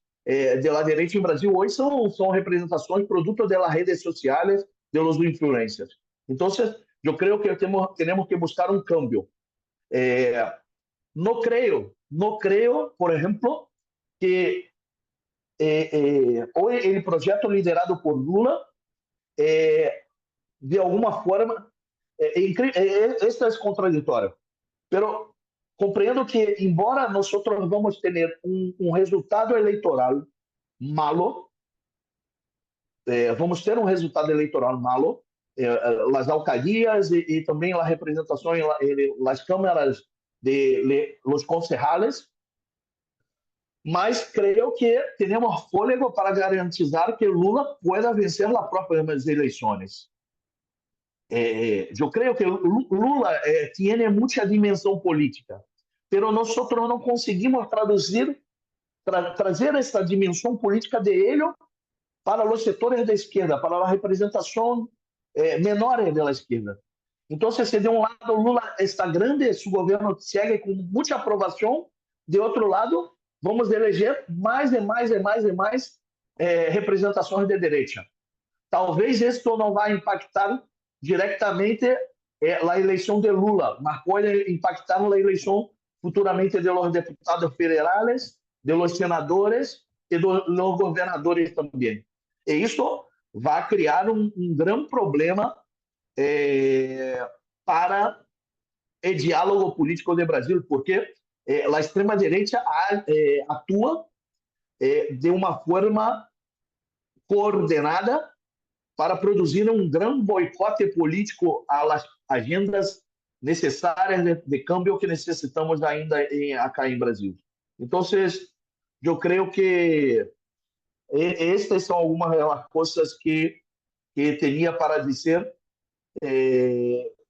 da direita em Brasil hoje são representações produto das redes sociais de los influencers. Então, eu creio que temos que buscar um cambio. Não creio, por exemplo, que hoje o projeto liderado por Lula, de alguma forma, isso é contraditório. Mas compreendo que, embora nós vamos ter um resultado eleitoral malo, vamos ter um resultado eleitoral malo, as alcaldías e também a representação nas câmaras de los concejales, mas creio que temos fôlego para garantizar que Lula pueda vencer as próximas eleições. Eu creio que Lula tem muita dimensão política, mas nós não conseguimos trazer essa dimensão política de ele para os setores da esquerda, para a representação menor da esquerda. Então, se de um lado Lula está grande, seu governo segue com muita aprovação, de outro lado, vamos eleger mais e mais representações de direita. Talvez isso não vá impactar diretamente a eleição de Lula, mas pode impactar na eleição futuramente de los deputados federais, de los senadores e dos governadores também. E isso vai criar um grande problema para o diálogo político do Brasil, porque a extrema-direita atua de uma forma coordenada para produzir grande boicote político às agendas necessárias de câmbio que necessitamos ainda acá em Brasil. Então, eu creio que estas são algumas das coisas que tinha para dizer.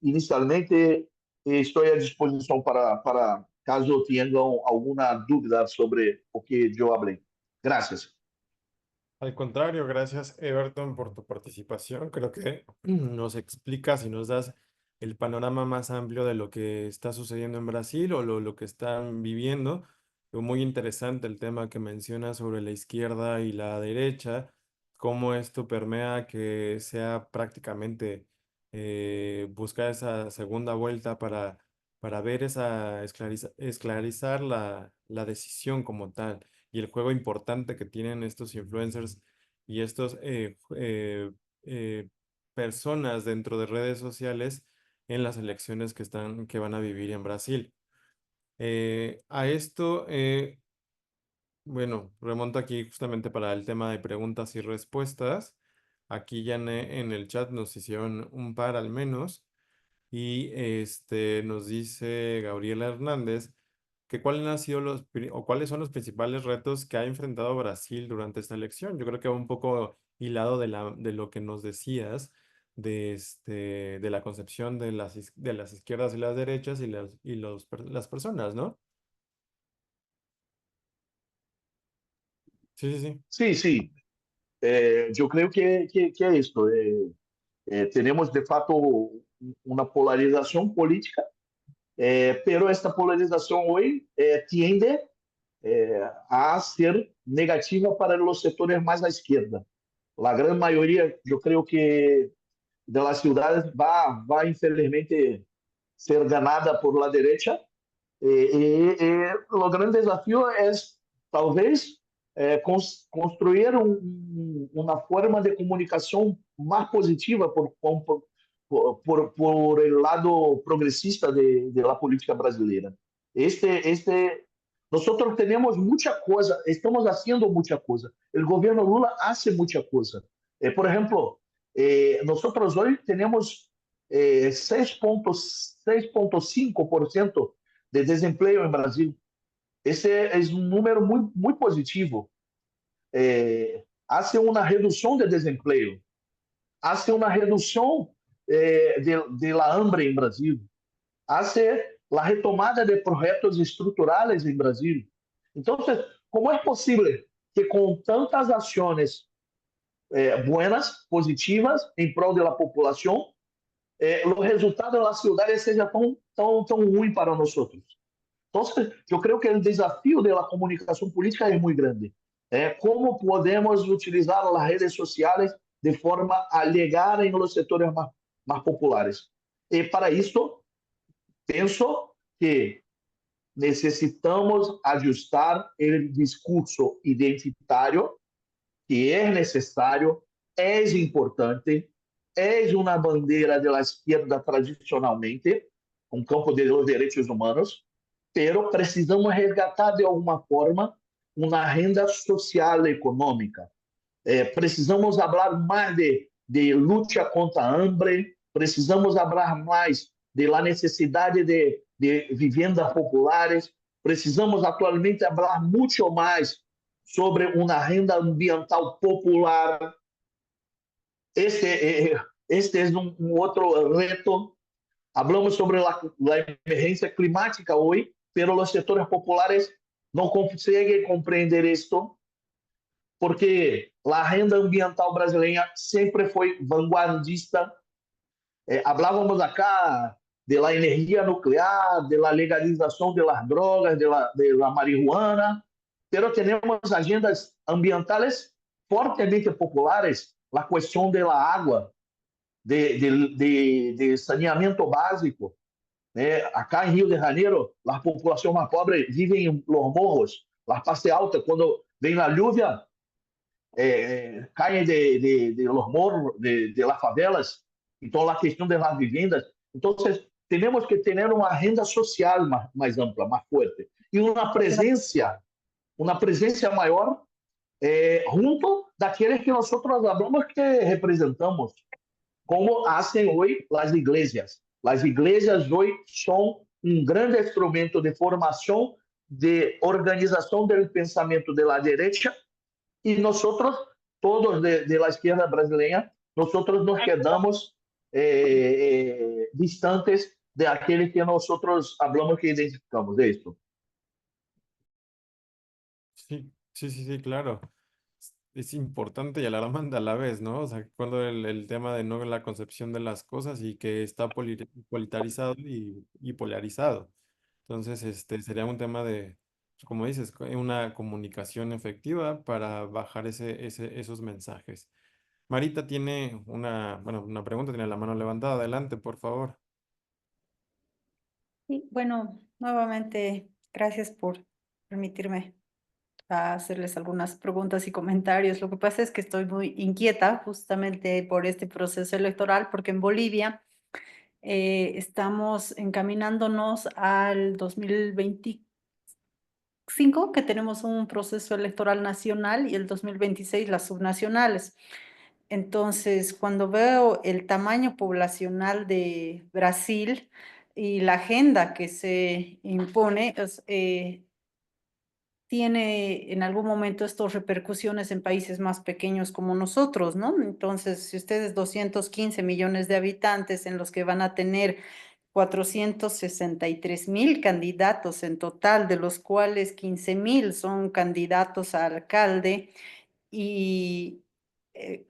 Inicialmente, estou à disposição para caso tenham alguma dúvida sobre o que eu falei. Gracias. Al contrario, gracias Everton por tu participación. Creo que nos explicas y nos das el panorama más amplio de lo que está sucediendo en Brasil o lo que están viviendo. Muy interesante el tema que mencionas sobre la izquierda y la derecha, cómo esto permea que sea prácticamente buscar esa segunda vuelta para ver esclarecer la decisión como tal y el juego importante que tienen estos influencers y estos personas dentro de redes sociales en las elecciones que van a vivir en Brasil. A esto, bueno, remonto aquí justamente para el tema de preguntas y respuestas. Aquí ya en el chat nos hicieron un par al menos. Y nos dice Gabriela Hernández que cuáles han sido o cuáles son los principales retos que ha enfrentado Brasil durante esta elección. Yo creo que va un poco hilado de lo que nos decías de la concepción de de las izquierdas y las derechas las personas, ¿no? Sí, sí, sí. Sí, sí. Eu creio que é isso. Temos, de fato, uma polarização política, pero esta polarização hoje tiende a ser negativa para os setores mais à esquerda. A grande maioria, eu creio que das cidades vai infelizmente ser ganada por la derecha. O grande desafio é talvez construir uma forma de comunicação mais positiva por el lado progressista de la política brasileira. Nosotros tenemos mucha cosa, estamos haciendo mucha cosa. El gobierno Lula hace mucha cosa. Por ejemplo, nosotros hoy tenemos 6,5% de desempleo en Brasil. Ese es un número muy, muy positivo. Hace una reducción de desempleo, hace una reducción de la hambre en Brasil, hace la retomada de projetos estruturales en Brasil. Entonces, ¿cómo es posible que con tantas acciones buenas, positivas, en pro de la población, los resultados de las ciudades sean tan ruins para nosotros? Entonces, yo creo que el desafío de la comunicación política es muy grande. ¿Cómo podemos utilizar las redes sociales de forma a llegar en los sectores más populares? Para esto, penso que necessitamos ajustar o discurso identitário, que é necessário, é importante, é uma bandeira da esquerda tradicionalmente, um campo de los direitos humanos, pero precisamos resgatar de alguma forma uma renda social e econômica. Precisamos falar mais de luta contra a hambre, precisamos falar mais de la necessidade de vivendas populares. Precisamos atualmente falar muito mais sobre uma renda ambiental popular. Este é outro reto. Falamos sobre a emergência climática hoje, pero os setores populares não conseguem compreender isto, porque a renda ambiental brasileira sempre foi vanguardista. Hablávamos acá de la energia nuclear, de la legalização de las drogas, de la marihuana, pero tenemos agendas ambientales fortemente populares, la questão de la agua, de saneamento básico. Acá em Rio de Janeiro, a população mais pobre vive em los morros, la parte alta, quando vem a lluvia, caem de los morros, de las favelas. Então, a questão das vivendas. Então, temos que ter uma renda social mais ampla, mais forte. E uma presença maior junto daqueles que nosotros hablamos que representamos, como hacen hoy las iglesias. Las iglesias hoy son un gran instrumento de formación, de organización del pensamiento de la derecha, y nosotros, todos de la izquierda brasileña, nosotros nos quedamos distantes de aquellos que nosotros hablamos que identificamos. De esto. Sí, sí, sí, sí, claro. Es importante y alarmante a la vez, ¿no? O sea, cuando el tema de no la concepción de las cosas y que está politarizado y polarizado. Entonces, sería un tema de, como dices, una comunicación efectiva para bajar esos mensajes. Marita tiene bueno, una pregunta, tiene la mano levantada. Adelante, por favor. Sí, bueno, nuevamente, gracias por permitirme hacerles algunas preguntas y comentarios. Lo que pasa es que estoy muy inquieta justamente por este proceso electoral, porque en Bolivia estamos encaminándonos al 2025, que tenemos un proceso electoral nacional, y el 2026 las subnacionales. Entonces, cuando veo el tamaño poblacional de Brasil y la agenda que se impone, tiene en algún momento estas repercusiones en países más pequeños como nosotros, ¿no? Entonces, si ustedes 215 millones de habitantes en los que van a tener 463,000 candidatos en total, de los cuales 15,000 son candidatos a alcalde, y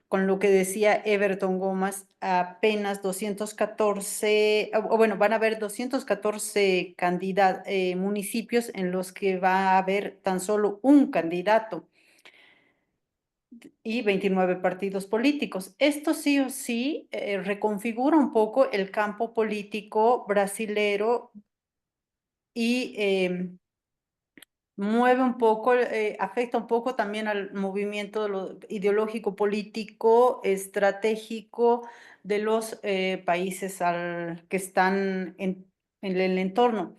con lo que decía Everton Gómez, apenas 214, o bueno, van a haber 214 municipios en los que va a haber tan solo un candidato y 29 partidos políticos. Esto sí o sí reconfigura un poco el campo político brasilero y mueve un poco, afecta un poco también al movimiento ideológico, político, estratégico de los países que están en el entorno.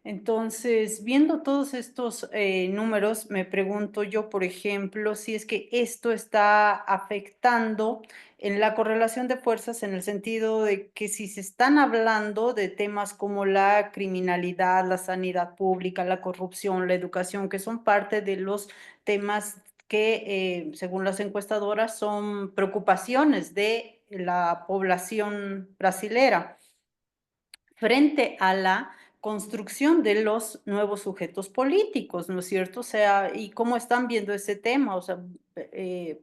Entonces, viendo todos estos números, me pregunto yo, por ejemplo, si es que esto está afectando en la correlación de fuerzas, en el sentido de que si se están hablando de temas como la criminalidad, la sanidad pública, la corrupción, la educación, que son parte de los temas que, según las encuestadoras, son preocupaciones de la población brasilera, frente a la construcción de los nuevos sujetos políticos, ¿no es cierto? O sea, ¿y cómo están viendo ese tema? O sea,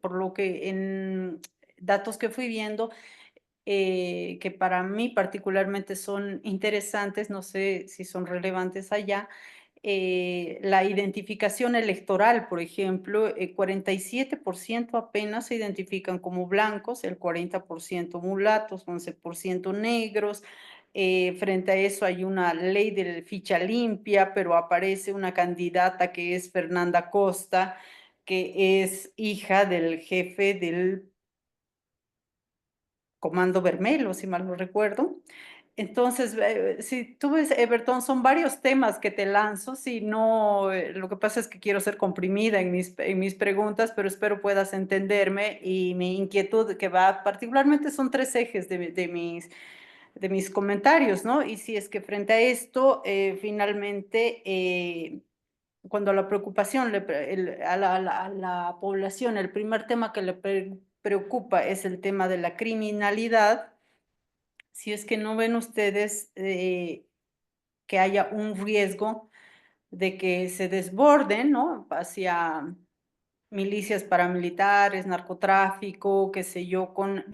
por lo que en datos que fui viendo, que para mí particularmente son interesantes, no sé si son relevantes allá, la identificación electoral, por ejemplo, 47% apenas se identifican como blancos, el 40% mulatos, 11% negros. Frente a eso hay una ley de ficha limpia, pero aparece una candidata que es Fernanda Costa, que es hija del jefe del Comando Vermelo, si mal no recuerdo. Entonces, si tú ves, Everton, son varios temas que te lanzo. Si no, lo que pasa es que quiero ser comprimida en mis preguntas, pero espero puedas entenderme, y mi inquietud que va particularmente son tres ejes de mis comentarios, ¿no? Y si es que frente a esto, finalmente, cuando la preocupación a la población, el primer tema que le preocupa es el tema de la criminalidad, si es que no ven ustedes que haya un riesgo de que se desborden, ¿no?, hacia milicias paramilitares, narcotráfico, qué sé yo, con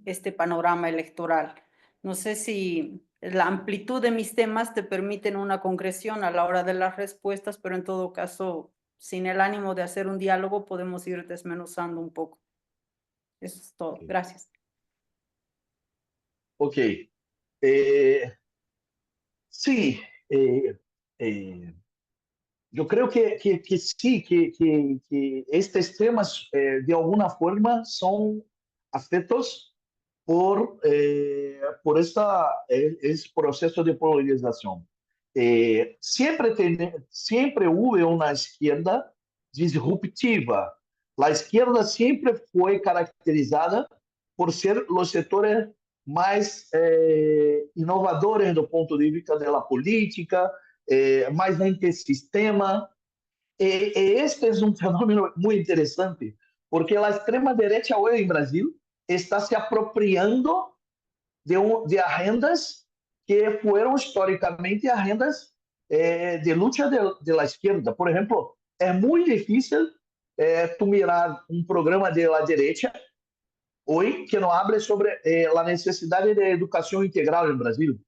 este panorama electoral. No sé si la amplitud de mis temas te permiten una concreción a la hora de las respuestas, pero en todo caso, sin el ánimo de hacer un diálogo, podemos ir desmenuzando un poco. Eso es todo. Ok. Gracias. Ok. Sí, yo creo que sí, que estos temas de alguna forma son afectos por ese proceso de polarización. Siempre hubo una izquierda disruptiva, a izquierda siempre fue caracterizada por ser los sectores mais inovadores do ponto de vista da política, mais antissistema. Este é um fenômeno muito interessante, porque a extrema-direita hoje em Brasil está se apropriando de agendas que foram historicamente agendas de luta de la esquerda. Por exemplo, é muito difícil tu mirar um programa de la direita hoje que não hable sobre a necessidade de educação integral no Brasil,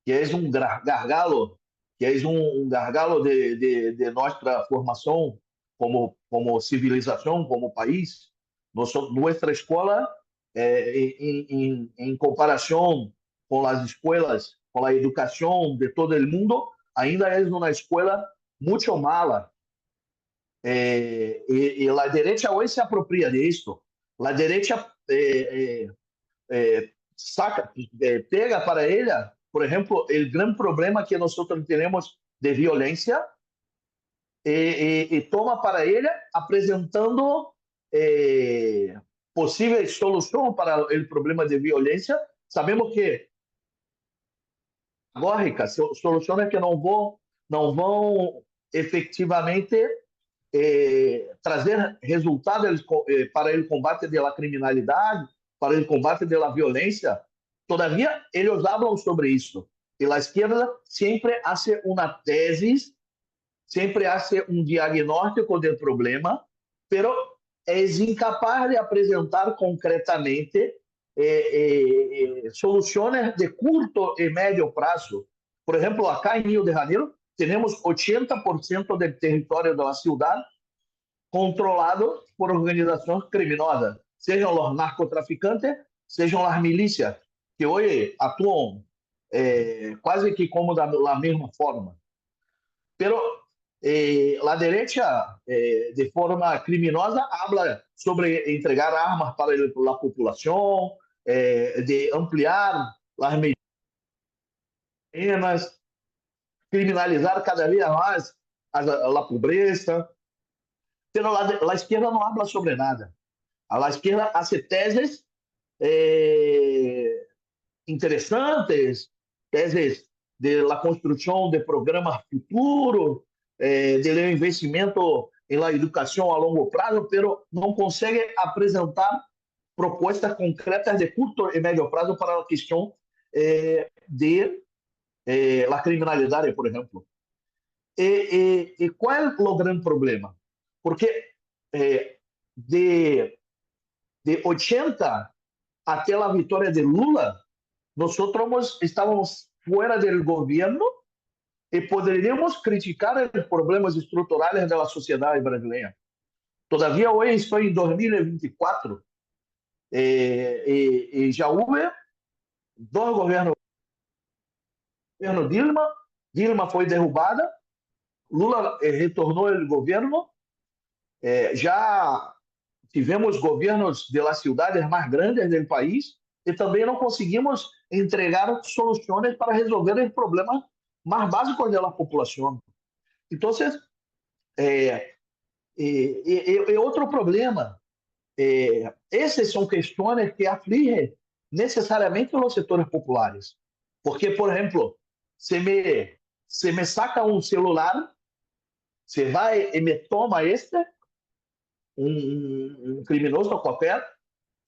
que é um gargalo, gargalo de nossa formação como civilização, como país. Nossa escola, em comparação com as escolas, com a educação de todo o mundo, ainda é uma escola muito mala. E a direita hoje se apropria disso. A direita pega para ela, por exemplo, o grande problema que nós temos de violência e toma para ela apresentando possíveis soluções para o problema de violência. Sabemos que lógicas, soluções que não vão efetivamente trazer resultados para o combate da criminalidade, para o combate da violência. Todavia, eles falam sobre isso. E a esquerda sempre faz uma tese, sempre faz um diagnóstico do problema, mas é incapaz de apresentar concretamente soluções de curto e médio prazo. Por exemplo, acá em Rio de Janeiro, temos 80% do território da cidade controlado por organizações criminosas, sejam os narcotraficantes, sejam as milícias, que hoje atuam quase que como da mesma forma. Pero a direita, de forma criminosa, habla sobre entregar armas para a população, de ampliar as medidas, criminalizar cada vez mais a pobreza. Pero a esquerda não habla sobre nada. A esquerda faz teses interessantes, teses de la construção de programas futuros, de investimento em la educação a longo prazo, pero não consegue apresentar propostas concretas de curto e médio prazo para a questão de la criminalidade, por exemplo. E qual é o grande problema? Porque de 80 até a vitória de Lula, nós estávamos fora do governo e poderíamos criticar os problemas estruturais da sociedade brasileira. Todavia, hoje estou em 2024 e já houve dois governos. O governo Dilma foi derrubada, Lula retornou ao governo, já tivemos governos das cidades mais grandes do país e também não conseguimos entregar soluções para resolver os problemas mais básicos da população. Então, outro problema, essas são questões que afligem necessariamente os setores populares. Porque, por exemplo, se me saca um celular, você vai e me toma um criminoso qualquer,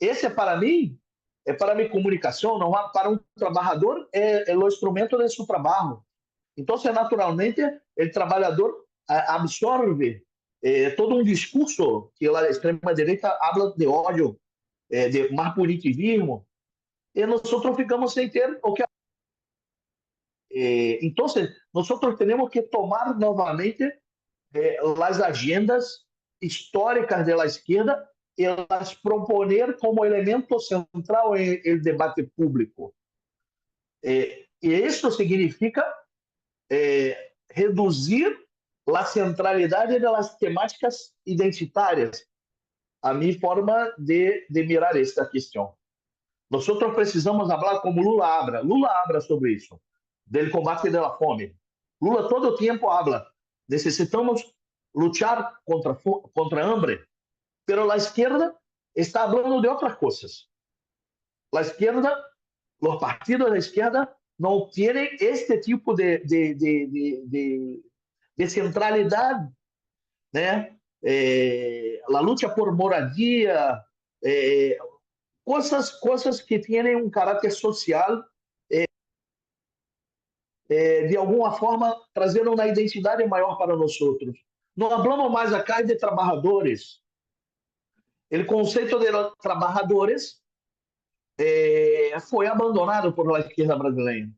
esse para mim, é para minha comunicação, não para um trabalhador, é o instrumento de seu trabalho. Então, naturalmente, o trabalhador absorve todo um discurso que a extrema-direita habla de ódio, de mais punitivismo, e nós ficamos sem ter o que. Então, nós temos que tomar novamente as agendas históricas da esquerda e las proponer como elemento central no debate público. E isso significa reduzir a centralidade das temáticas identitárias, a minha forma de mirar esta questão. Nós precisamos falar como Lula habla sobre isso, do combate da fome. Lula todo o tempo habla, necessitamos luchar contra hambre, pero la izquierda está hablando de otras cosas. La izquierda, los partidos de la izquierda no tienen este tipo de centralidad, né? La lucha por moradia, cosas que tienen un carácter social, de alguma forma trazendo uma identidade maior para nós outros. Não falamos mais acá de trabalhadores. O conceito de trabalhadores foi abandonado por la izquierda brasileña.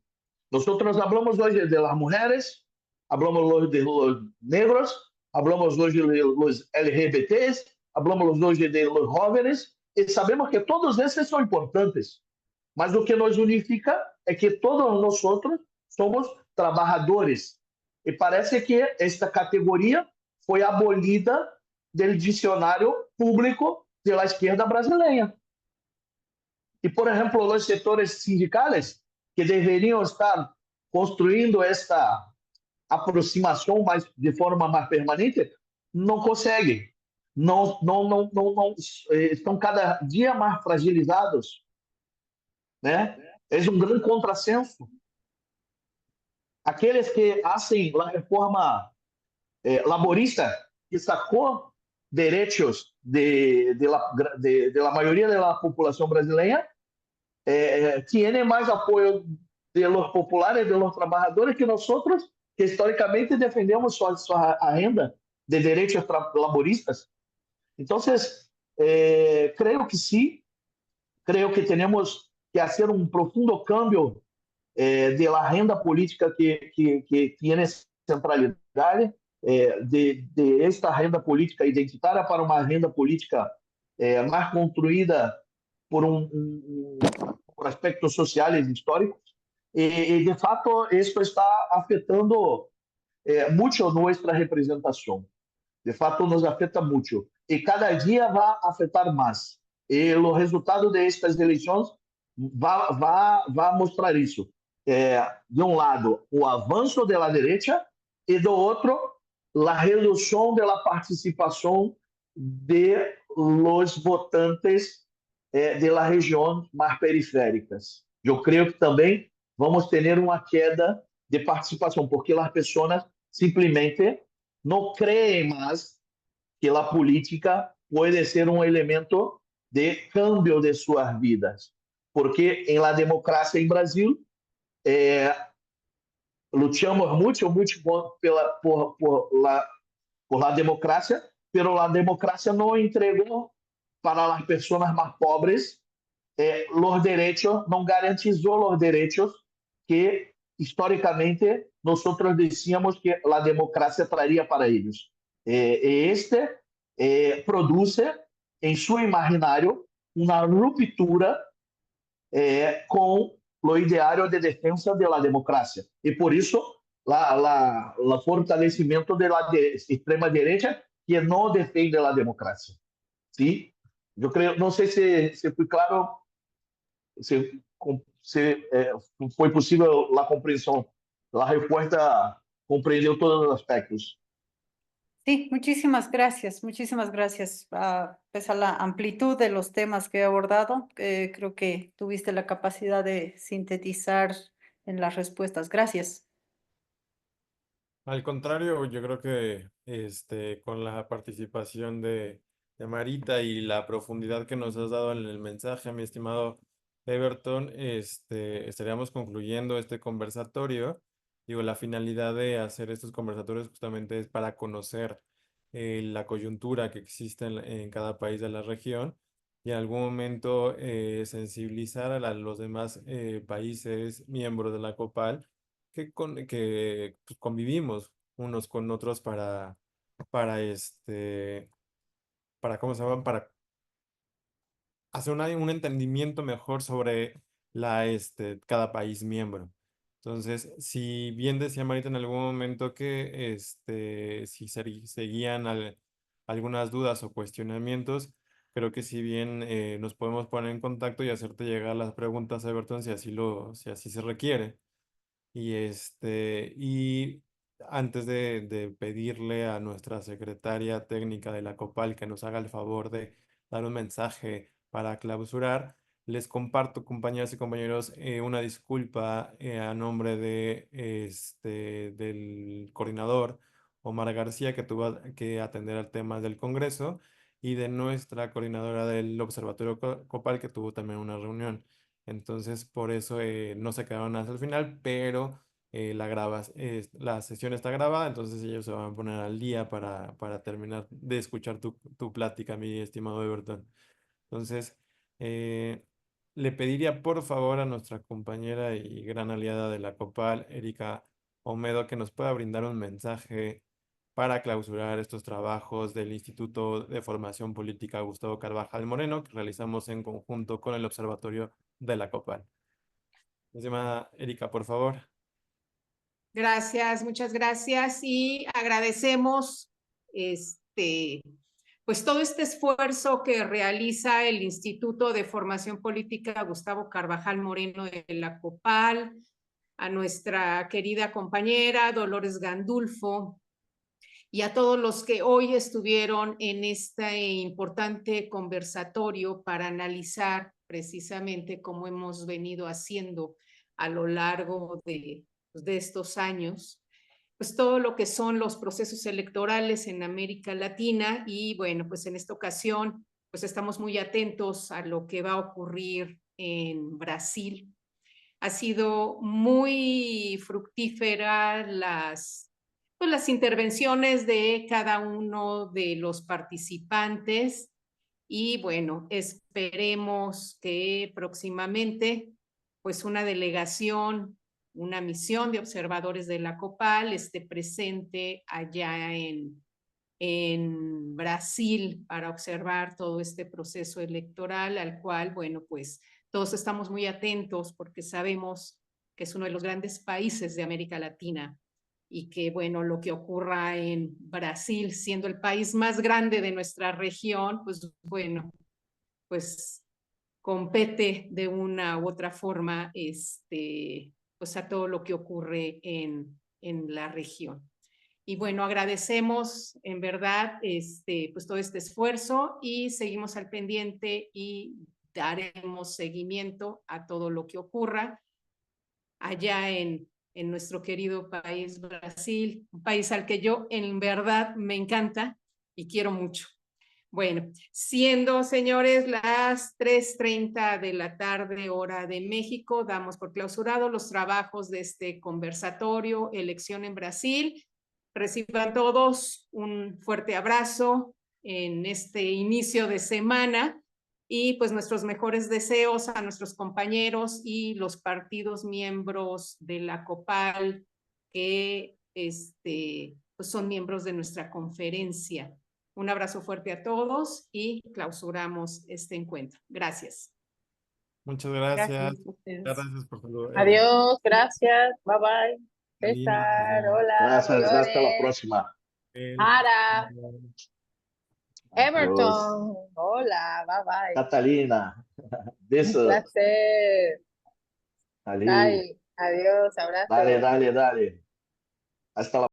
Nosotros hablamos hoje de las mujeres, hablamos hoje de los negros, hablamos hoje de los LGBTs, hablamos hoje de los jóvenes, e sabemos que todos esses são importantes. Mas o que nos unifica é que todos nós somos trabalhadores. E parece que esta categoria foi abolida do dicionário público da esquerda brasileira. E, por exemplo, os setores sindicais, que deveriam estar construindo esta aproximação de forma mais permanente, não conseguem. Não, estão cada dia mais fragilizados, né? É um grande contrassenso. Aqueles que fazem a reforma laborista, que sacou direitos da maioria da população brasileira, têm mais apoio de los populares, de los trabalhadores, que nós outros, que historicamente defendemos sua renda de direitos laboristas. Então, creio que sim, creio que temos que fazer um profundo cambio de la renda política que tem centralidade, de esta renda política identitária para uma renda política mais construída por aspectos sociais e históricos. E de fato, isso está afetando muito nossa representação. De fato, nos afeta muito. E cada dia vai afetar mais. E o resultado destas eleições vai mostrar isso. De um lado, o avanço da direita e do outro, a redução da participação de los votantes da região mais periféricas. Eu creio que também vamos ter uma queda de participação, porque as pessoas simplesmente não creem mais que a política pode ser um elemento de cambio de suas vidas. Porque em la democracia em Brasil, lutamos muito por la democracia, pero a democracia não entregou para as pessoas mais pobres os direitos, não garantizou os direitos que historicamente nós dizíamos que a democracia traria para eles. Este produz em seu imaginário uma ruptura com o ideário de defesa da democracia. E por isso, o fortalecimento da extrema-direita, que não defende a democracia. Sim? Eu creio, não sei se foi claro, se foi possível a compreensão. A resposta compreendeu todos os aspectos. Sí, muchísimas gracias, pese a la amplitud de los temas que he abordado, creo que tuviste la capacidad de sintetizar en las respuestas. Gracias. Al contrario, yo creo que con la participación de Marita y la profundidad que nos has dado en el mensaje, mi estimado Everton, estaríamos concluyendo este conversatorio. Digo, la finalidad de hacer estos conversatorios justamente es para conocer la coyuntura que existe en cada país de la región y en algún momento sensibilizar a los demás países miembros de la COPAL que pues, convivimos unos con otros para ¿cómo se llama? Para hacer un entendimiento mejor sobre cada país miembro. Entonces, si bien decía Marita en algún momento que si seguían algunas dudas o cuestionamientos, creo que si bien nos podemos poner en contacto y hacerte llegar las preguntas, Everton, si así se requiere. Y antes de pedirle a nuestra secretaria técnica de la COPAL que nos haga el favor de dar un mensaje para clausurar, les comparto, compañeras y compañeros, una disculpa a nombre del coordinador Omar García, que tuvo que atender al tema del Congreso, y de nuestra coordinadora del Observatorio COPAL, que tuvo también una reunión. Entonces, por eso no se quedaron hasta el final, pero la sesión está grabada, entonces ellos se van a poner al día para terminar de escuchar tu plática, mi estimado Everton. Entonces, eh, le pediría por favor a nuestra compañera y gran aliada de la COPAL, Erika Olmedo, que nos pueda brindar un mensaje para clausurar estos trabajos del Instituto de Formación Política Gustavo Carvajal Moreno que realizamos en conjunto con el Observatorio de la COPAL. Estimada Erika, por favor. Gracias, muchas gracias y agradecemos pues todo este esfuerzo que realiza el Instituto de Formación Política Gustavo Carvajal Moreno de la COPAL, a nuestra querida compañera Dolores Gandulfo y a todos los que hoy estuvieron en este importante conversatorio para analizar precisamente cómo hemos venido haciendo a lo largo de estos años, pues todo lo que son los procesos electorales en América Latina y bueno, pues en esta ocasión pues estamos muy atentos a lo que va a ocurrir en Brasil. Ha sido muy fructífera las intervenciones de cada uno de los participantes y bueno, esperemos que próximamente pues una delegación, una misión de observadores de la COPAL esté presente allá en Brasil para observar todo este proceso electoral al cual, bueno, pues todos estamos muy atentos porque sabemos que es uno de los grandes países de América Latina y que, bueno, lo que ocurra en Brasil, siendo el país más grande de nuestra región, pues, bueno, pues compete de una u otra forma, pues a todo lo que ocurre en la región. Y bueno, agradecemos en verdad pues todo este esfuerzo y seguimos al pendiente y daremos seguimiento a todo lo que ocurra allá en nuestro querido país Brasil, un país al que yo en verdad me encanta y quiero mucho. Bueno, siendo, señores, las 3:30 de la tarde, hora de México, damos por clausurado los trabajos de este conversatorio, Elección en Brasil. Reciban todos un fuerte abrazo en este inicio de semana y pues nuestros mejores deseos a nuestros compañeros y los partidos miembros de la COPAL que pues son miembros de nuestra conferencia. Un abrazo fuerte a todos y clausuramos este encuentro. Gracias. Muchas gracias. Gracias a ustedes. Gracias por tu Adiós, gracias, bye bye. Alina, César, hola, Gracias, hasta la Dolores, próxima. Ara, Adiós. Everton, hola, bye bye. Catalina, Un beso. placer. Ali. Bye, adiós, abrazos. Dale. Hasta la